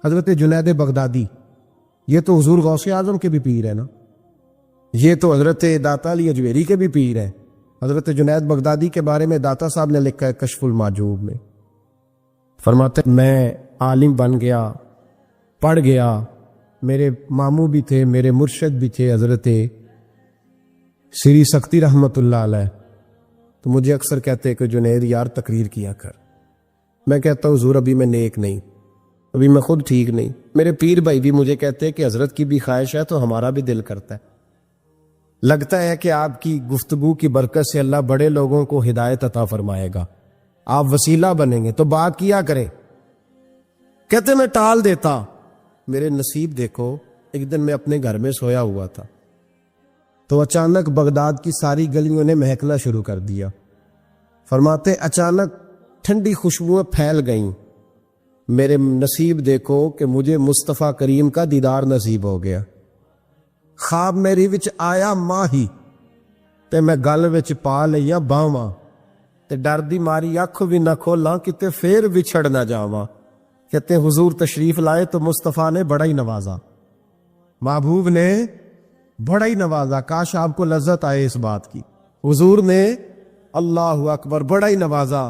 حضرت جنید بغدادی، یہ تو حضور غوث اعظم کے بھی پیر ہے نا، یہ تو حضرت داتا علی اجویری کے بھی پیر ہیں۔ حضرت جنید بغدادی کے بارے میں داتا صاحب نے لکھا ہے کشف المعجوب میں، فرماتے میں عالم بن گیا، پڑھ گیا، میرے ماموں بھی تھے، میرے مرشد بھی تھے حضرت سری سکتی رحمت اللہ علیہ، تو مجھے اکثر کہتے کہ جنید یار تقریر کیا کر۔ میں کہتا ہوں حضور ابھی میں نیک نہیں، ابھی میں خود ٹھیک نہیں۔ میرے پیر بھائی بھی مجھے کہتے ہیں کہ حضرت کی بھی خواہش ہے تو ہمارا بھی دل کرتا ہے، لگتا ہے کہ آپ کی گفتگو کی برکت سے اللہ بڑے لوگوں کو ہدایت عطا فرمائے گا، آپ وسیلہ بنیں گے، تو بات کیا کریں۔ کہتے میں ٹال دیتا، میرے نصیب دیکھو، ایک دن میں اپنے گھر میں سویا ہوا تھا تو اچانک بغداد کی ساری گلیوں نے مہکنا شروع کر دیا۔ فرماتے اچانک ٹھنڈی خوشبوئیں پھیل گئیں، میرے نصیب دیکھو کہ مجھے مصطفیٰ کریم کا دیدار نصیب ہو گیا۔ خواب میری وچ آیا ماہی تے میں گل وچ پا لیا باواں، تے ڈر دی ماری اکھ بھی نہ کھولاں کتے پھر وچھڑ نہ جاواں۔ کہتے ہیں حضور تشریف لائے تو مصطفیٰ نے بڑا ہی نوازا، محبوب نے بڑا ہی نوازا۔ کاش آپ کو لذت آئے اس بات کی، حضور نے اللہ اکبر بڑا ہی نوازا۔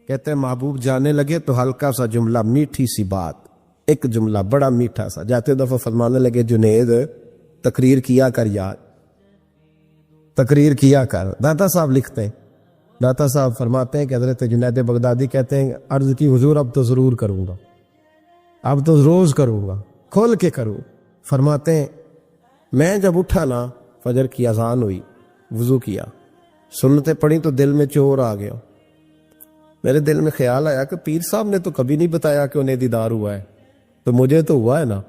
کہتے ہیں محبوب جانے لگے تو ہلکا سا جملہ، میٹھی سی بات، ایک جملہ بڑا میٹھا سا، جاتے دفعہ فرمانے لگے جنید تقریر کیا کر یار، تقریر کیا کر۔ داتا صاحب لکھتے ہیں، داتا صاحب فرماتے ہیں کہ حضرت جنید بغدادی کہتے ہیں عرض کی حضور اب تو ضرور کروں گا، اب تو روز کروں گا، کھول کے کروں۔ فرماتے ہیں میں جب اٹھا نا، فجر کی اذان ہوئی، وضو کیا، سنتیں پڑھی تو دل میں چور آ گیا۔ میرے دل میں خیال آیا کہ پیر صاحب نے تو کبھی نہیں بتایا کہ انہیں دیدار ہوا ہے، تو مجھے تو ہوا ہے نا۔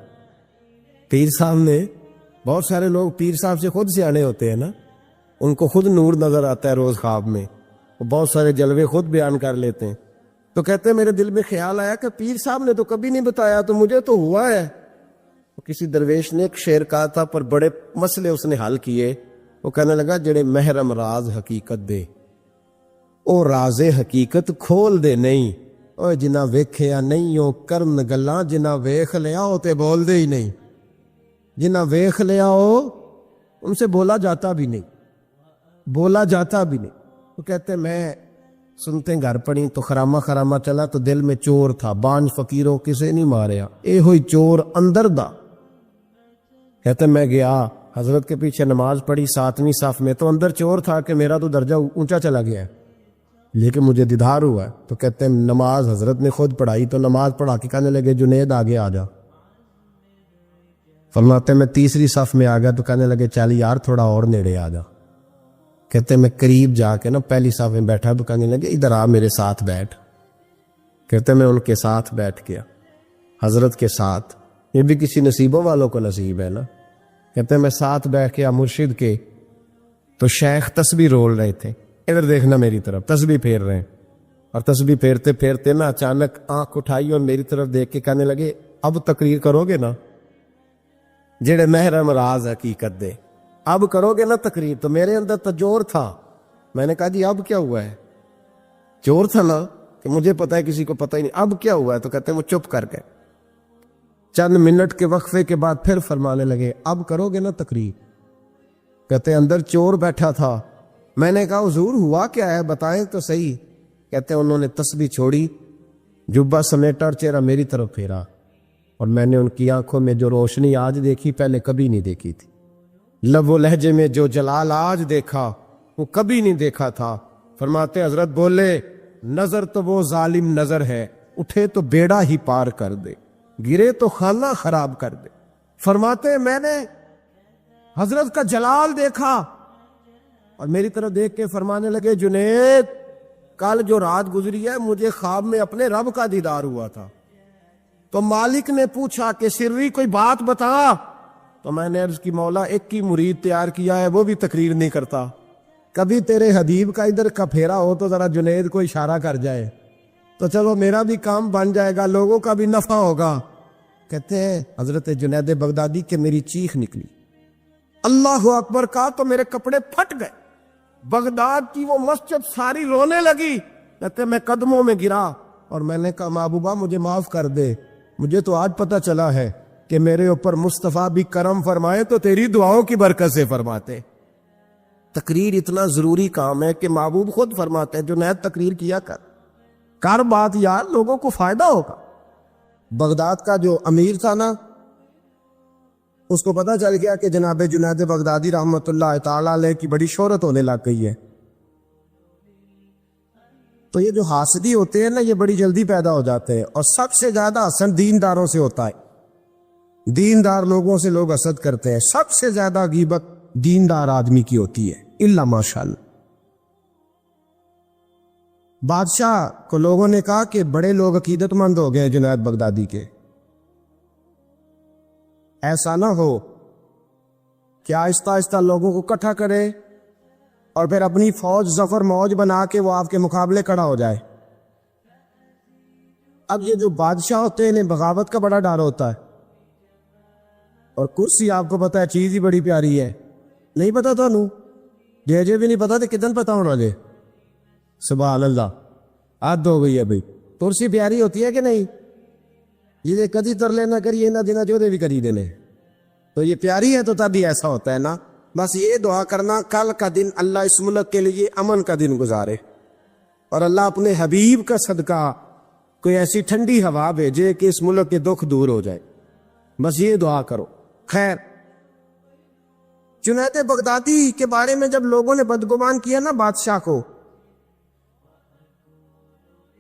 پیر صاحب نے، بہت سارے لوگ پیر صاحب سے خود سیانے ہوتے ہیں نا، ان کو خود نور نظر آتا ہے روز خواب میں، وہ بہت سارے جلوے خود بیان کر لیتے ہیں۔ تو کہتے ہیں میرے دل میں خیال آیا کہ پیر صاحب نے تو کبھی نہیں بتایا، تو مجھے تو ہوا ہے۔ کسی درویش نے ایک شعر کہا تھا پر بڑے مسئلے اس نے حل کیے۔ وہ کہنے لگا جڑے محرم راز حقیقت دے او راز حقیقت کھول دے نہیں، او جنہ ویکھیا نہیں او کرن گلاں، جنہ ویکھ لیا او تے بول دے ہی نہیں، جنہ ویکھ لیا او ان سے بولا جاتا بھی نہیں، بولا جاتا بھی نہیں۔ وہ کہتے میں سنتے گھر پڑی تو خرامہ خرامہ چلا تو دل میں چور تھا، بانج فقیروں کسے نہیں ماریا، اے ہوئی چور اندر دا۔ کہتے میں گیا حضرت کے پیچھے نماز پڑھی 7ویں صف میں، تو اندر چور تھا کہ میرا تو درجہ اونچا چلا گیا ہے لیکن مجھے دیدار ہوا ہے۔ تو کہتے ہیں نماز حضرت نے خود پڑھائی تو نماز پڑھا کے کہنے لگے جنید آگے آ جا۔ فرماتے میں 3ری صف میں آ گیا تو کہنے لگے چل یار تھوڑا اور نیڑے آ جا۔ کہتے میں قریب جا کے نا پہلی صف میں بیٹھا تو کہنے لگے ادھر آ میرے ساتھ بیٹھ۔ کہتے میں ان کے ساتھ بیٹھ گیا، حضرت کے ساتھ۔ یہ بھی کسی نصیبوں والوں کو نصیب ہے نا۔ کہتے میں ساتھ بیٹھ گیا مرشد کے، تو شیخ تسبیح رول رہے تھے، ادھر دیکھنا میری طرف، تسبیح پھیر رہے ہیں، اور تسبیح پھیرتے پھیرتے نا اچانک آنکھ اٹھائی اور میری طرف دیکھ کے کہنے لگے اب تقریر کرو گے نا، جڑے محرم راز حقیقت دے، اب کرو گے نا تقریر۔ تو میرے اندر تو جور تھا، میں نے کہا جی اب کیا ہوا ہے؟ جور تھا نا کہ مجھے پتا ہے کسی کو پتہ ہی نہیں، اب کیا ہوا ہے؟ تو کہتے ہیں وہ چپ کر گئے۔ چند منٹ کے وقفے کے بعد پھر فرمانے لگے اب کرو گے نا تقریر؟ کہتے ہیں اندر چور بیٹھا تھا، میں نے کہا حضور ہوا کیا ہے بتائیں تو صحیح۔ کہتے ہیں انہوں نے تسبیح چھوڑی، جبہ سمیٹا اور چہرہ میری طرف پھیرا، اور میں نے ان کی آنکھوں میں جو روشنی آج دیکھی پہلے کبھی نہیں دیکھی تھی، لب و لہجے میں جو جلال آج دیکھا وہ کبھی نہیں دیکھا تھا۔ فرماتے حضرت بولے نظر تو وہ ظالم نظر ہے، اٹھے تو بیڑا ہی پار کر دے، گرے تو خانہ خراب کر دے۔ فرماتے میں نے حضرت کا جلال دیکھا اور میری طرف دیکھ کے فرمانے لگے جنید کل جو رات گزری ہے مجھے خواب میں اپنے رب کا دیدار ہوا تھا، تو مالک نے پوچھا کہ سری کوئی بات بتا، تو میں نے عرض کی مولا ایک ہی مرید تیار کیا ہے وہ بھی تقریر نہیں کرتا، کبھی تیرے حبیب کا ادھر کا پھیرا ہو تو ذرا جنید کو اشارہ کر جائے تو چلو میرا بھی کام بن جائے گا، لوگوں کا بھی نفع ہوگا۔ کہتے ہیں حضرت جنید بغدادی کے میری چیخ نکلی، اللہ اکبر کہا تو میرے کپڑے پھٹ گئے، بغداد کی وہ مسجد ساری رونے لگی۔ کہتے میں قدموں میں گرا اور میں نے کہا محبوبہ مجھے معاف کر دے، مجھے تو آج پتہ چلا ہے کہ میرے اوپر مصطفیٰ بھی کرم فرمائے تو تیری دعاؤں کی برکت سے فرماتے۔ تقریر اتنا ضروری کام ہے کہ محبوب خود فرماتے ہیں جنید تقریر کیا کر بات یار، لوگوں کو فائدہ ہوگا۔ بغداد کا جو امیر تھا نا، اس کو پتہ چل گیا کہ جناب جنید بغدادی رحمۃ اللہ تعالی علیہ کی بڑی شہرت ہونے لگ گئی ہے، تو یہ جو حاسدی ہوتے ہیں نا، یہ بڑی جلدی پیدا ہو جاتے ہیں، اور سب سے زیادہ حسد دینداروں سے ہوتا ہے۔ دیندار لوگوں سے لوگ حسد کرتے ہیں، سب سے زیادہ غیبت دیندار آدمی کی ہوتی ہے، الا ماشاءاللہ۔ بادشاہ کو لوگوں نے کہا کہ بڑے لوگ عقیدت مند ہو گئے جنید بغدادی کے، ایسا نہ ہو کہ آہستہ آہستہ لوگوں کو اکٹھا کرے اور پھر اپنی فوج ظفر موج بنا کے وہ آپ کے مقابلے کھڑا ہو جائے۔ اب یہ جو بادشاہ ہوتے ہیں انہیں بغاوت کا بڑا ڈر ہوتا ہے، اور کرسی آپ کو پتا ہے چیز ہی بڑی پیاری ہے، نہیں پتا تھا نو جے بھی نہیں پتا تو کتن پتا ہونا جے، سبحان اللہ، حد ہو گئی ہے بھائی، کرسی پیاری ہوتی ہے کہ نہیں؟ یہ کدی ترلے نہ کریے نہ دینا جو دے بھی کری دینے، تو یہ پیاری ہے تو تبھی ایسا ہوتا ہے نا۔ بس یہ دعا کرنا کل کا دن اللہ اس ملک کے لیے امن کا دن گزارے، اور اللہ اپنے حبیب کا صدقہ کوئی ایسی ٹھنڈی ہوا بھیجے کہ اس ملک کے دکھ دور ہو جائے، بس یہ دعا کرو۔ خیر، جنید بغدادی کے بارے میں جب لوگوں نے بدگمان کیا نا بادشاہ کو،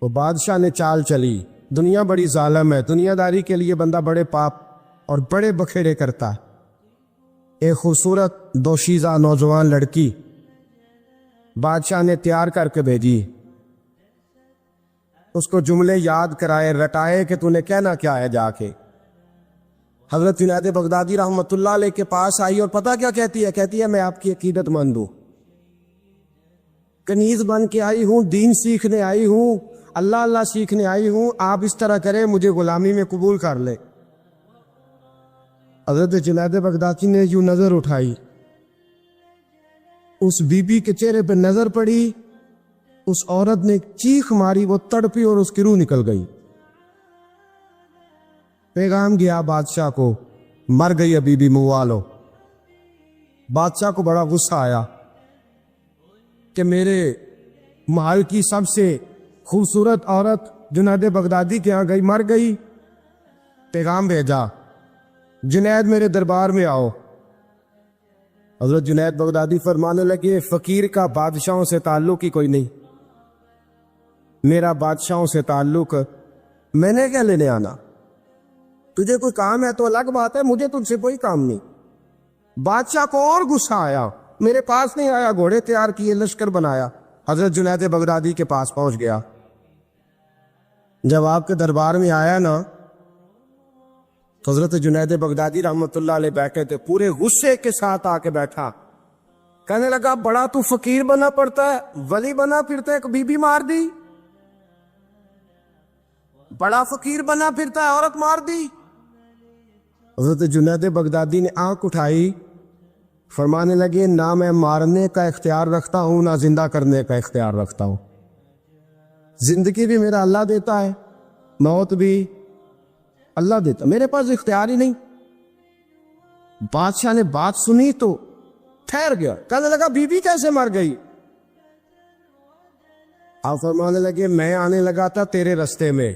وہ بادشاہ نے چال چلی، دنیا بڑی ظالم ہے، دنیا داری کے لیے بندہ بڑے پاپ اور بڑے بکھیڑے کرتا ہے۔ ایک خوبصورت دوشیزہ نوجوان لڑکی بادشاہ نے تیار کر کے بھیجی، اس کو جملے یاد کرائے، رٹائے کہ تو نے کہنا کیا ہے جا کے۔ حضرت جنید بغدادی رحمۃ اللہ علیہ کے پاس آئی اور پتہ کیا کہتی ہے؟ کہتی ہے میں آپ کی عقیدت مند ہوں، کنیز بن کے آئی ہوں، دین سیکھنے آئی ہوں، اللہ اللہ سیکھنے آئی ہوں، آپ اس طرح کریں مجھے غلامی میں قبول کر لے۔ حضرت جنید بغدادی نے یوں نظر اٹھائی، اس بی بی کے چہرے پہ نظر پڑی، اس عورت نے چیخ ماری، وہ تڑپی اور اس کی روح نکل گئی۔ پیغام گیا بادشاہ کو، مر گئی بی بی، منوا لو۔ بادشاہ کو بڑا غصہ آیا کہ میرے محل کی سب سے خوبصورت عورت جنید بغدادی کے ہاں گئی، مر گئی۔ پیغام بھیجا، جنید میرے دربار میں آؤ۔ حضرت جنید بغدادی فرمانے لگے فقیر کا بادشاہوں سے تعلق ہی کوئی نہیں، میرا بادشاہوں سے تعلق، میں نے کیا لینے آنا؟ تجھے کوئی کام ہے تو الگ بات ہے، مجھے تجھ سے کوئی کام نہیں۔ بادشاہ کو اور غصہ آیا، میرے پاس نہیں آیا، گھوڑے تیار کیے، لشکر بنایا، حضرت جنید بغدادی کے پاس پہنچ گیا۔ جب آپ کے دربار میں آیا نا، حضرت جنید بغدادی رحمۃ اللہ علیہ بیٹھے تھے، پورے غصے کے ساتھ آ کے بیٹھا، کہنے لگا بڑا تو فقیر بنا پڑتا ہے، ولی بنا پھرتا ہے، ایک بی بی مار دی، بڑا فقیر بنا پھرتا ہے، عورت مار دی۔ حضرت جنید بغدادی نے آنکھ اٹھائی، فرمانے لگے نہ میں مارنے کا اختیار رکھتا ہوں، نہ زندہ کرنے کا اختیار رکھتا ہوں، زندگی بھی میرا اللہ دیتا ہے، موت بھی اللہ دیتا، میرے پاس اختیار ہی نہیں۔ بادشاہ نے بات سنی تو ٹھہر گیا، کہنے لگا بی بی کیسے مر گئی؟ آپ فرمانے لگے میں آنے لگا تھا تیرے رستے میں،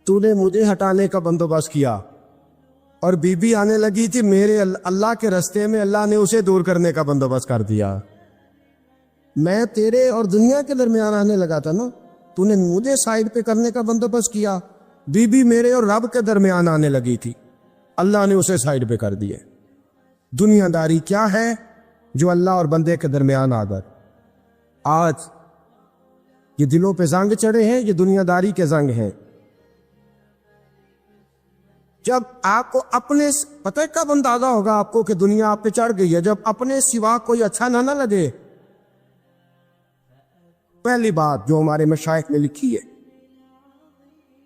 تو نے مجھے ہٹانے کا بندوبست کیا، اور بی بی آنے لگی تھی میرے اللہ کے رستے میں، اللہ نے اسے دور کرنے کا بندوبست کر دیا۔ میں تیرے اور دنیا کے درمیان آنے لگا تھا نا، تو نے مجھے سائڈ پہ کرنے کا بندوبست کیا، بی بی میرے اور رب کے درمیان آنے لگی تھی، اللہ نے اسے سائڈ پہ کر دیے۔ دنیا داری کیا ہے جو اللہ اور بندے کے درمیان آ گئے؟ آج یہ دلوں پہ زنگ چڑھے ہیں، یہ دنیا داری کے زنگ ہیں۔ جب آپ کو اپنے پتہ کب اندازہ ہوگا آپ کو کہ دنیا آپ پہ چڑھ گئی ہے؟ جب اپنے سوا کوئی اچھا نہ لگے۔ پہلی بات جو ہمارے مشائخ نے لکھی ہے،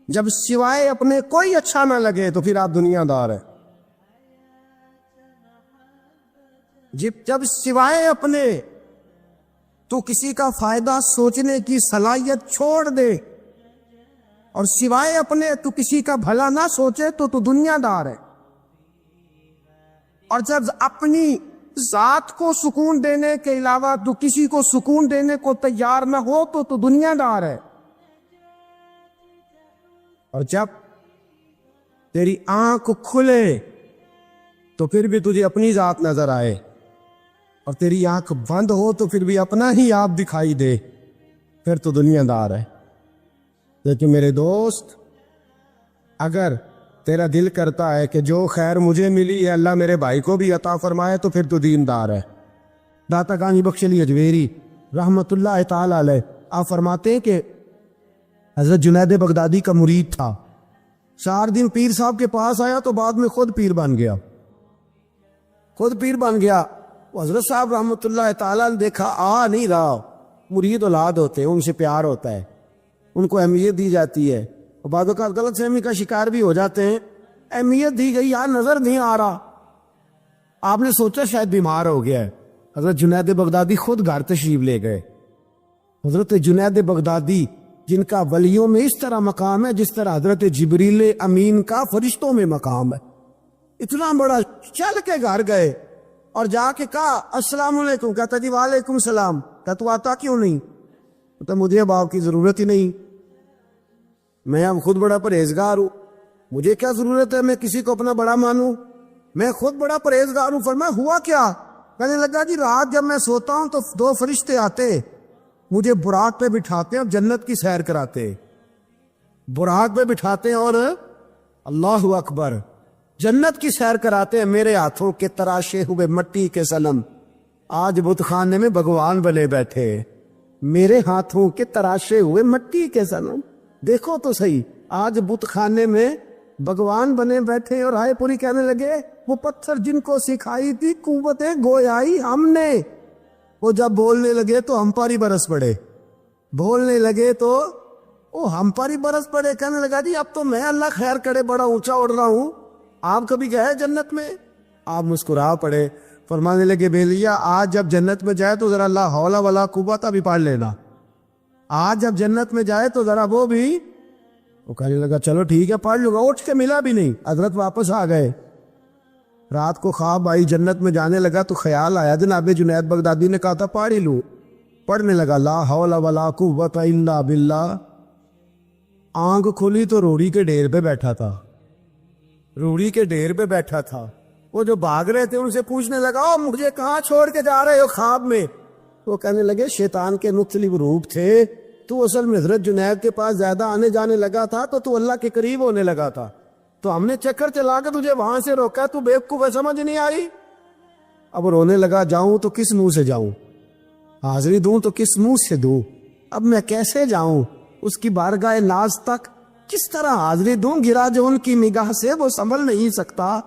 جب سوائے اپنے کوئی اچھا نہ لگے تو پھر آپ دنیا دار ہیں۔ جب سوائے اپنے تو کسی کا فائدہ سوچنے کی صلاحیت چھوڑ دے اور سوائے اپنے تو کسی کا بھلا نہ سوچے تو دنیا دار ہے. اور جب اپنی ذات کو سکون دینے کے علاوہ تو کسی کو سکون دینے کو تیار نہ ہو تو دنیا دار ہے. اور جب تیری آنکھ کھلے تو پھر بھی تجھے اپنی ذات نظر آئے، اور تیری آنکھ بند ہو تو پھر بھی اپنا ہی آپ دکھائی دے، پھر تو دنیا دار ہے. لیکن میرے دوست، اگر تیرا دل کرتا ہے کہ جو خیر مجھے ملی ہے اللہ میرے بھائی کو بھی عطا فرمائے تو پھر تو دیندار ہے. داتا گانی بخش علی اجمیری رحمت اللہ تعالی علیہ آپ فرماتے ہیں کہ حضرت جنید بغدادی کا مرید تھا، 4 دن پیر صاحب کے پاس آیا تو بعد میں خود پیر بن گیا. وہ حضرت صاحب رحمت اللہ تعالی نے دیکھا آ نہیں رہا، مرید اولاد ہوتے ہیں، ان سے پیار ہوتا ہے، ان کو اہمیت دی جاتی ہے، اور بعض اوقات غلط فہمی کا شکار بھی ہو جاتے ہیں. اہمیت دی گئی، یار نظر نہیں آ رہا، آپ نے سوچا شاید بیمار ہو گیا ہے. حضرت جنید بغدادی خود گھر تشریف لے گئے. حضرت جنید بغدادی جن کا ولیوں میں اس طرح مقام ہے جس طرح حضرت جبریل امین کا فرشتوں میں مقام ہے، اتنا بڑا، چل کے گھر گئے اور جا کے کہا السلام علیکم. کہتا جی وعلیکم السلام. کہتا تو آتا کیوں نہیں؟ کہتا مجھے اب آپ کی ضرورت ہی نہیں، میں اب خود بڑا پرہیزگار ہوں، مجھے کیا ضرورت ہے میں کسی کو اپنا بڑا مانوں، میں خود بڑا پرہیزگار ہوں. فرمایا ہوا کیا؟ کہنے لگا جی رات جب میں سوتا ہوں تو 2 فرشتے آتے مجھے براق پہ بٹھاتے ہیں اور جنت کی سیر کراتے، براق پہ بٹھاتے ہیں اور اللہ اکبر جنت کی سیر کراتے ہیں. میرے ہاتھوں کے تراشے ہوئے مٹی کے صنم آج بت خانے میں بھگوان بنے بیٹھے، میرے ہاتھوں کے تراشے ہوئے مٹی کے صنم، دیکھو تو صحیح، آج بت خانے میں بھگوان بنے بیٹھے. اور رائے پوری کہنے لگے وہ پتھر جن کو سکھائی تھی قوت گویائی ہم نے، وہ جب بولنے لگے تو ہم پر ہی برس پڑے، بولنے لگے تو وہ ہم پر ہی برس پڑے. کہنے لگا جی اب تو میں اللہ خیر کرے بڑا اونچا اڑ رہا ہوں، آپ کبھی گئے جنت میں؟ آپ مسکرا پڑے. فرمانے لگے بیلیا آج جب جنت میں جائے تو ذرا لا حول ولا قوت بھی پڑھ لینا، آج جب جنت میں جائے تو ذرا وہ بھی. وہ کہنے لگا چلو ٹھیک ہے پڑھ لوں گا. اٹھ کے ملا بھی نہیں، حضرت واپس آ گئے. رات کو خواب آئی، جنت میں جانے لگا تو خیال آیا جناب جنید بغدادی نے کہا تھا پڑھ ہی لوں. پڑھنے لگا لا حول ولا قوت الا باللہ. آنکھ کھلی تو روڑی کے ڈھیر پہ بیٹھا تھا، روڑی کے ڈھیر پہ بیٹھا تھا. وہ جو بھاگ رہے تھے ان سے پوچھنے لگا او مجھے کہاں چھوڑ کے جا رہے ہو خواب میں؟ وہ کہنے لگے شیطان کے مختلف روپ تھے، تو اصل میں حضرت جنید کے پاس زیادہ آنے جانے لگا تھا تو اللہ کے قریب ہونے لگا تھا، تو ہم نے چکر چلا کے تجھے وہاں سے روکا، تو بیوقوف ہے، سمجھ نہیں آئی. اب رونے لگا جاؤں تو کس منہ سے جاؤں، حاضری دوں تو کس منہ سے دوں، اب میں کیسے جاؤں اس کی بارگاہ ناز تک، کس طرح حاضری دوں، گرا جو ان کی نگاہ سے وہ سنبھل نہیں سکتا.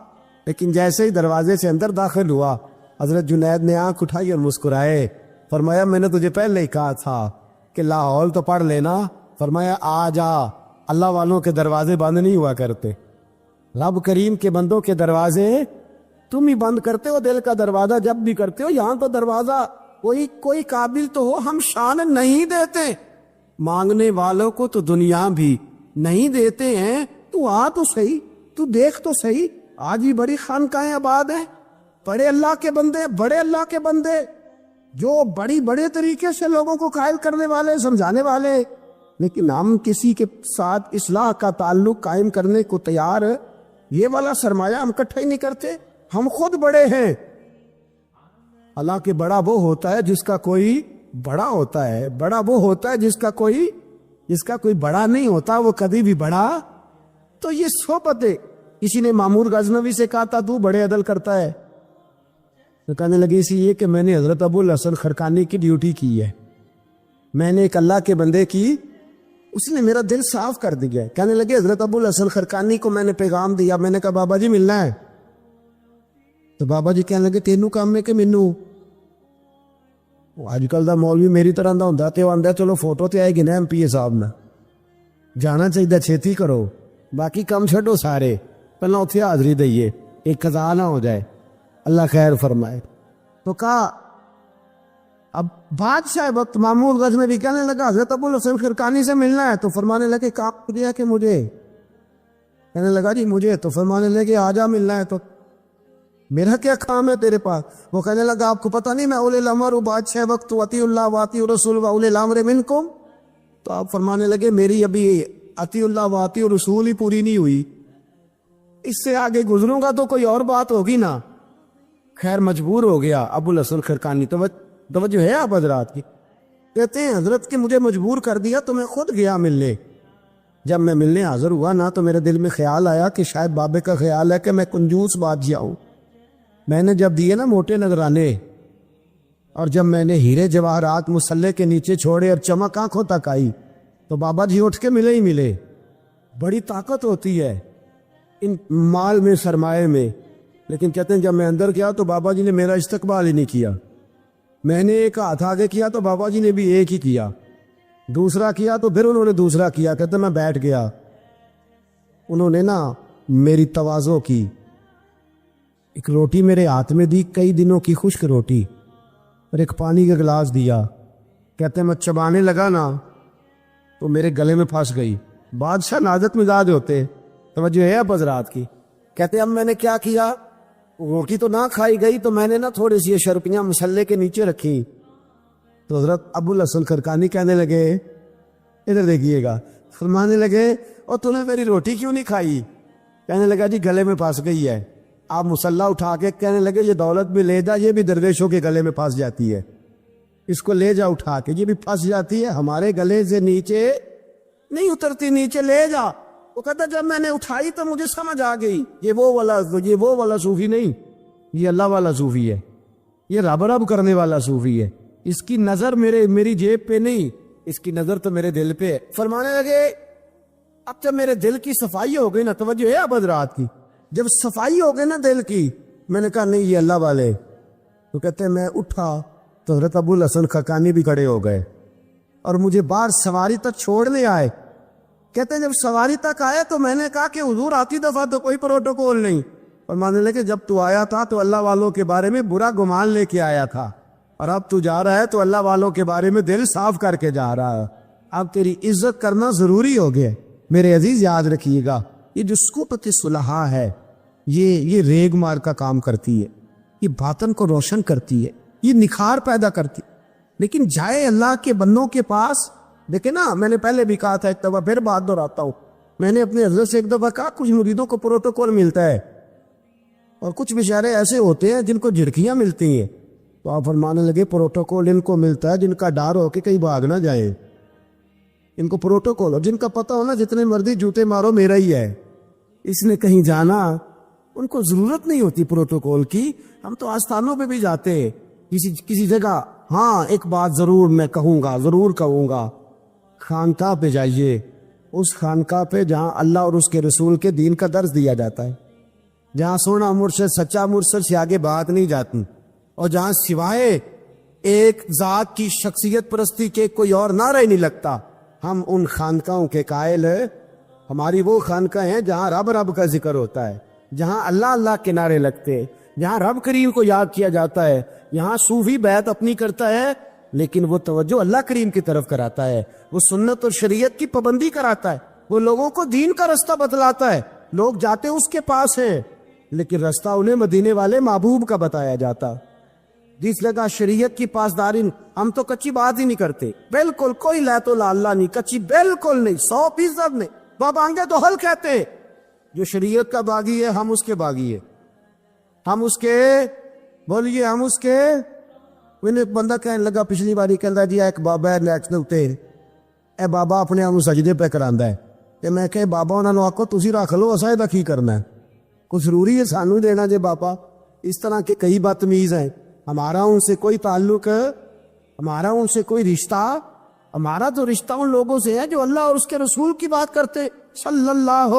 لیکن جیسے ہی دروازے سے اندر داخل ہوا حضرت جنید نے آنکھ اٹھائی اور مسکرائے. فرمایا میں نے تجھے پہلے ہی کہا تھا کہ لاہور تو پڑھ لینا. فرمایا آ جا، اللہ والوں کے دروازے بند نہیں ہوا کرتے، رب کریم کے بندوں کے دروازے تم ہی بند کرتے ہو. دل کا دروازہ جب بھی کرتے ہو یہاں تو دروازہ کوئی قابل تو ہو، ہم شان نہیں دیتے، مانگنے والوں کو تو دنیا بھی نہیں دیتے ہیں. تو آ تو صحیح، تو دیکھ تو صحیح، آج بھی بڑی خانقاہیں آباد ہیں، بڑے اللہ کے بندے، بڑے اللہ کے بندے جو بڑے طریقے سے لوگوں کو قائل کرنے والے، سمجھانے والے، لیکن ہم کسی کے ساتھ اصلاح کا تعلق قائم کرنے کو تیار، یہ والا سرمایہ ہم اکٹھا ہی نہیں کرتے. ہم خود بڑے ہیں. حالانکہ بڑا وہ ہوتا ہے جس کا کوئی بڑا ہوتا ہے، بڑا وہ ہوتا ہے جس کا کوئی بڑا نہیں ہوتا، وہ کبھی بھی بڑا. تو یہ صحبت ہے. کسی نے مامور غزنوی سے کہا تھا تو بڑے عدل کرتا ہے، تو کہنے لگے اسی یہ کہ میں نے حضرت ابو الحسن خرقانی کی ڈیوٹی کی ہے، میں نے ایک اللہ کے بندے کی، اس نے میرا دل صاف کر دیا. کہنے لگے حضرت ابو الحسن خرقانی کو میں نے پیغام دیا، میں نے کہا بابا جی ملنا ہے، تو بابا جی کہنے لگے تینوں کام میں کہ مینوں. آج کل دا مولوی میری طرح دا ہوندا تے وہ آندا چلو فوٹو تے آئے گی نا ایم پی اے صاحب نے، جانا چاہیے چھیتی کرو، باقی کام چھڈو سارے، پہلے اتنے حاضری دئیے، ایک قضا نہ ہو جائے، اللہ خیر فرمائے. تو کہا اب بادشاہ وقت محمود غزنوی کہنے لگا حضرت ابو الحسن خرقانی سے ملنا ہے، تو فرمانے لگے کام دیا کہ مجھے، کہنے لگا جی مجھے، تو فرمانے لگے آجا ملنا ہے تو میرا کیا کام ہے تیرے پاس؟ وہ کہنے لگا آپ کو پتہ نہیں میں اولی الامر ہوں، بادشاہ وقت اطیع اللہ واطیع الرسول واولی الامر منکم؟ تو آپ فرمانے لگے میری ابھی اطیع اللہ واطیع الرسول ہی پوری نہیں ہوئی، اس سے آگے گزروں گا تو کوئی اور بات ہوگی نا۔ خیر مجبور ہو گیا ابو الحسن خرقانی، توجہ ہے آپ حضرات کی، کہتے ہیں حضرت کہ مجھے مجبور کر دیا تو میں خود گیا ملنے۔ جب میں ملنے حاضر ہوا نا تو میرے دل میں خیال آیا کہ شاید بابے کا خیال ہے کہ میں کنجوس بادشاہ ہوں۔ میں نے جب دیے نا موٹے نذرانے، اور جب میں نے ہیرے جواہرات مصلے کے نیچے چھوڑے اور چمک آنکھوں تک آئی، تو بابا جی اٹھ کے ملے ہی ملے۔ بڑی طاقت ہوتی ہے ان مال میں، سرمایے میں، لیکن کہتے ہیں جب میں اندر گیا تو بابا جی نے میرا استقبال ہی نہیں کیا۔ میں نے ایک ہاتھ آگے کیا تو بابا جی نے بھی ایک ہی کیا، دوسرا کیا تو پھر انہوں نے دوسرا کیا۔ کہتے میں بیٹھ گیا، انہوں نے نا میری تواضع کی، ایک روٹی میرے ہاتھ میں دی، کئی دنوں کی خشک روٹی، اور ایک پانی کا گلاس دیا۔ کہتے ہیں میں چبانے لگا نا تو میرے گلے میں پھنس گئی۔ بادشاہ نازک مزاج ہوتے، توجہ ہے اب حضرات کی۔ کہتے اب میں نے کیا کیا، روٹی تو نہ کھائی گئی تو میں نے نا تھوڑی سی شرپیاں مسلے کے نیچے رکھی۔ تو حضرت ابو الحسن خرقانی کہنے لگے ادھر دیکھیے گا، فرمانے لگے اور تو نے میری روٹی کیوں نہیں کھائی؟ کہنے لگا جی گلے میں پھنس گئی ہے۔ آپ مسلح اٹھا کے کہنے لگے یہ دولت بھی لے جا، یہ بھی درویشوں کے گلے میں پھنس جاتی ہے، اس کو لے جا اٹھا کے، یہ بھی پھنس جاتی ہے، ہمارے گلے سے نیچے نہیں اترتی، نیچے لے جا۔ وہ کہتا جب میں نے اٹھائی تو مجھے سمجھ آ گئی یہ وہ والا صوفی نہیں، یہ اللہ والا صوفی ہے، یہ رب رب کرنے والا صوفی ہے، اس کی نظر میری جیب پہ نہیں، اس کی نظر تو میرے دل پہ ہے۔ فرمانے لگے اب جب میرے دل کی صفائی ہو گئی نا، توجہ ہے اب حضرات کی، جب صفائی ہو گئی نا دل کی، میں نے کہا نہیں یہ اللہ والے۔ تو کہتے ہیں میں اٹھا تو حضرت ابو الحسن خرقانی بھی کھڑے ہو گئے اور مجھے باہر سواری تک چھوڑنے آئے۔ کہتے ہیں جب سواری تک آئے تو میں نے کہا کہ حضور آتی دفعہ تو کوئی پروٹوکول نہیں، اور ماننے لگے جب تو آیا تھا تو اللہ والوں کے بارے میں برا گمان لے کے آیا تھا، اور اب تو جا رہا ہے تو اللہ والوں کے بارے میں دل صاف کر کے جا رہا ہے، اب تیری عزت کرنا ضروری ہو گیا۔ میرے عزیز یاد رکھیے گا، یہ جو سکوت صلحاء ہے یہ ریگ مار کا کام کرتی ہے، یہ باطن کو روشن کرتی ہے، یہ نکھار پیدا کرتی ہے۔ لیکن جائے اللہ کے بندوں کے پاس، دیکھیں نا میں نے پہلے بھی کہا تھا، ایک دفعہ پھر بات دہراتا ہوں، میں نے اپنے حضرت سے ایک دفعہ کہا کچھ مریدوں کو پروٹوکول ملتا ہے اور کچھ بیچارے ایسے ہوتے ہیں جن کو جھڑکیاں ملتی ہیں، تو آپ فرمانے لگے پروٹوکول ان کو ملتا ہے جن کا ڈر ہو کہ کہیں بھاگ نہ جائے، ان کو پروٹوکول، اور جن کا پتہ ہونا جتنے مرضی جوتے مارو میرا ہی ہے، اس نے کہیں جانا، ان کو ضرورت نہیں ہوتی پروٹوکول کی۔ ہم تو آستانوں پہ بھی جاتے کسی جگہ، ہاں ایک بات ضرور میں ضرور کہوں گا، خانقاہ پہ جائیے، اس خانقاہ پہ جہاں اللہ اور اس کے رسول کے دین کا درس دیا جاتا ہے، جہاں سونا مرشد سچا مرشد سے آگے بات نہیں جاتی، اور جہاں سوائے ایک ذات کی شخصیت پرستی کے کوئی اور نعرہ ہی نہیں لگتا، ہم ان خانقاہوں کے قائل ہیں۔ ہماری وہ خانقاہ ہیں جہاں رب رب کا ذکر ہوتا ہے، جہاں اللہ اللہ کے نعرے لگتے، جہاں رب کریم کو یاد کیا جاتا ہے، یہاں صوفی بیعت اپنی کرتا ہے لیکن وہ توجہ اللہ کریم کی طرف کراتا ہے، وہ سنت اور شریعت کی پابندی کراتا ہے، وہ لوگوں کو دین کا رستہ بتلاتا ہے۔ لوگ جاتے اس کے پاس ہیں لیکن رستہ انہیں مدینے والے محبوب کا بتایا جاتا۔ جس لگا شریعت کی پاسداری، ہم تو کچی بات ہی نہیں کرتے، بالکل کوئی لے تو لا اللہ نہیں، کچی بالکل نہیں، 100% نہیں، بابانگے تو حل کہتے ہیں۔ جو شریعت کا باغی ہے ہم اس کے باغی ہے، ہم اس کے بولیے، ہم اس کے۔ ایک بندہ کہنے لگا پچھلی باری، کہتا جی ایک بابا ہے نیٹ دے اوتے، اے بابا اپنے آپ سجدے پہ کراندا ہے، تے میں کہ بابا انہاں نوں آکھو تسی رکھ لو، اساں دا کی کرنا ہے، کوئی ضروری ہے سانوں دینا جے بابا؟ اس طرح کے کئی بدتمیز ہیں، ہمارا ان سے کوئی تعلق، ہمارا ان سے کوئی رشتہ، ہمارا تو رشتہ ان لوگوں سے ہے جو اللہ اور اس کے رسول کی بات کرتے صلی اللہ،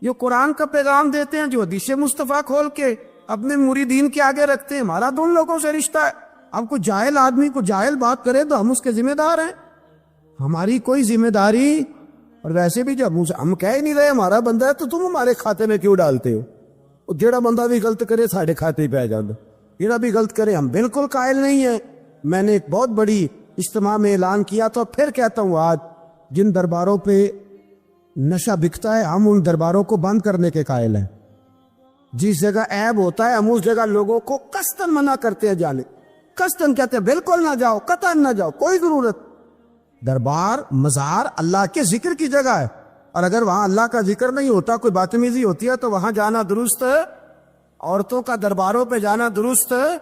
جو قرآن کا پیغام دیتے ہیں، جو حدیث مصطفیٰ کھول کے اپنے مریدین کے آگے رکھتے ہیں، ہمارا تو ان لوگوں سے رشتہ ہے۔ اب کوئی جاہل آدمی کو جاہل بات کرے تو ہم اس کے ذمہ دار ہیں، ہماری کوئی ذمہ داری۔ اور ویسے بھی جب ہم کہہ ہی نہیں رہے ہمارا بندہ ہے تو تم ہمارے کھاتے میں کیوں ڈالتے ہو؟ جیڑا بندہ بھی غلط کرے ساڑھے کھاتے پہ جاندہ، جیڑا بھی غلط کرے، ہم بالکل قائل نہیں ہیں میں نے ایک بہت بڑی اجتماع میں اعلان کیا تو پھر کہتا ہوں، آج جن درباروں پہ نشہ بکتا ہے ہم ان درباروں کو بند کرنے کے قائل ہیں۔ جس جگہ عیب ہوتا ہے ہم اس جگہ لوگوں کو قصداً منع کرتے ہیں جانے، قصداً کہتے ہیں بالکل نہ جاؤ، قطعاً نہ جاؤ، کوئی ضرورت۔ دربار مزار اللہ کے ذکر کی جگہ ہے، اور اگر وہاں اللہ کا ذکر نہیں ہوتا، کوئی بدتمیزی ہوتی ہے تو وہاں جانا درست ہے؟ عورتوں کا درباروں پہ جانا درست ہے؟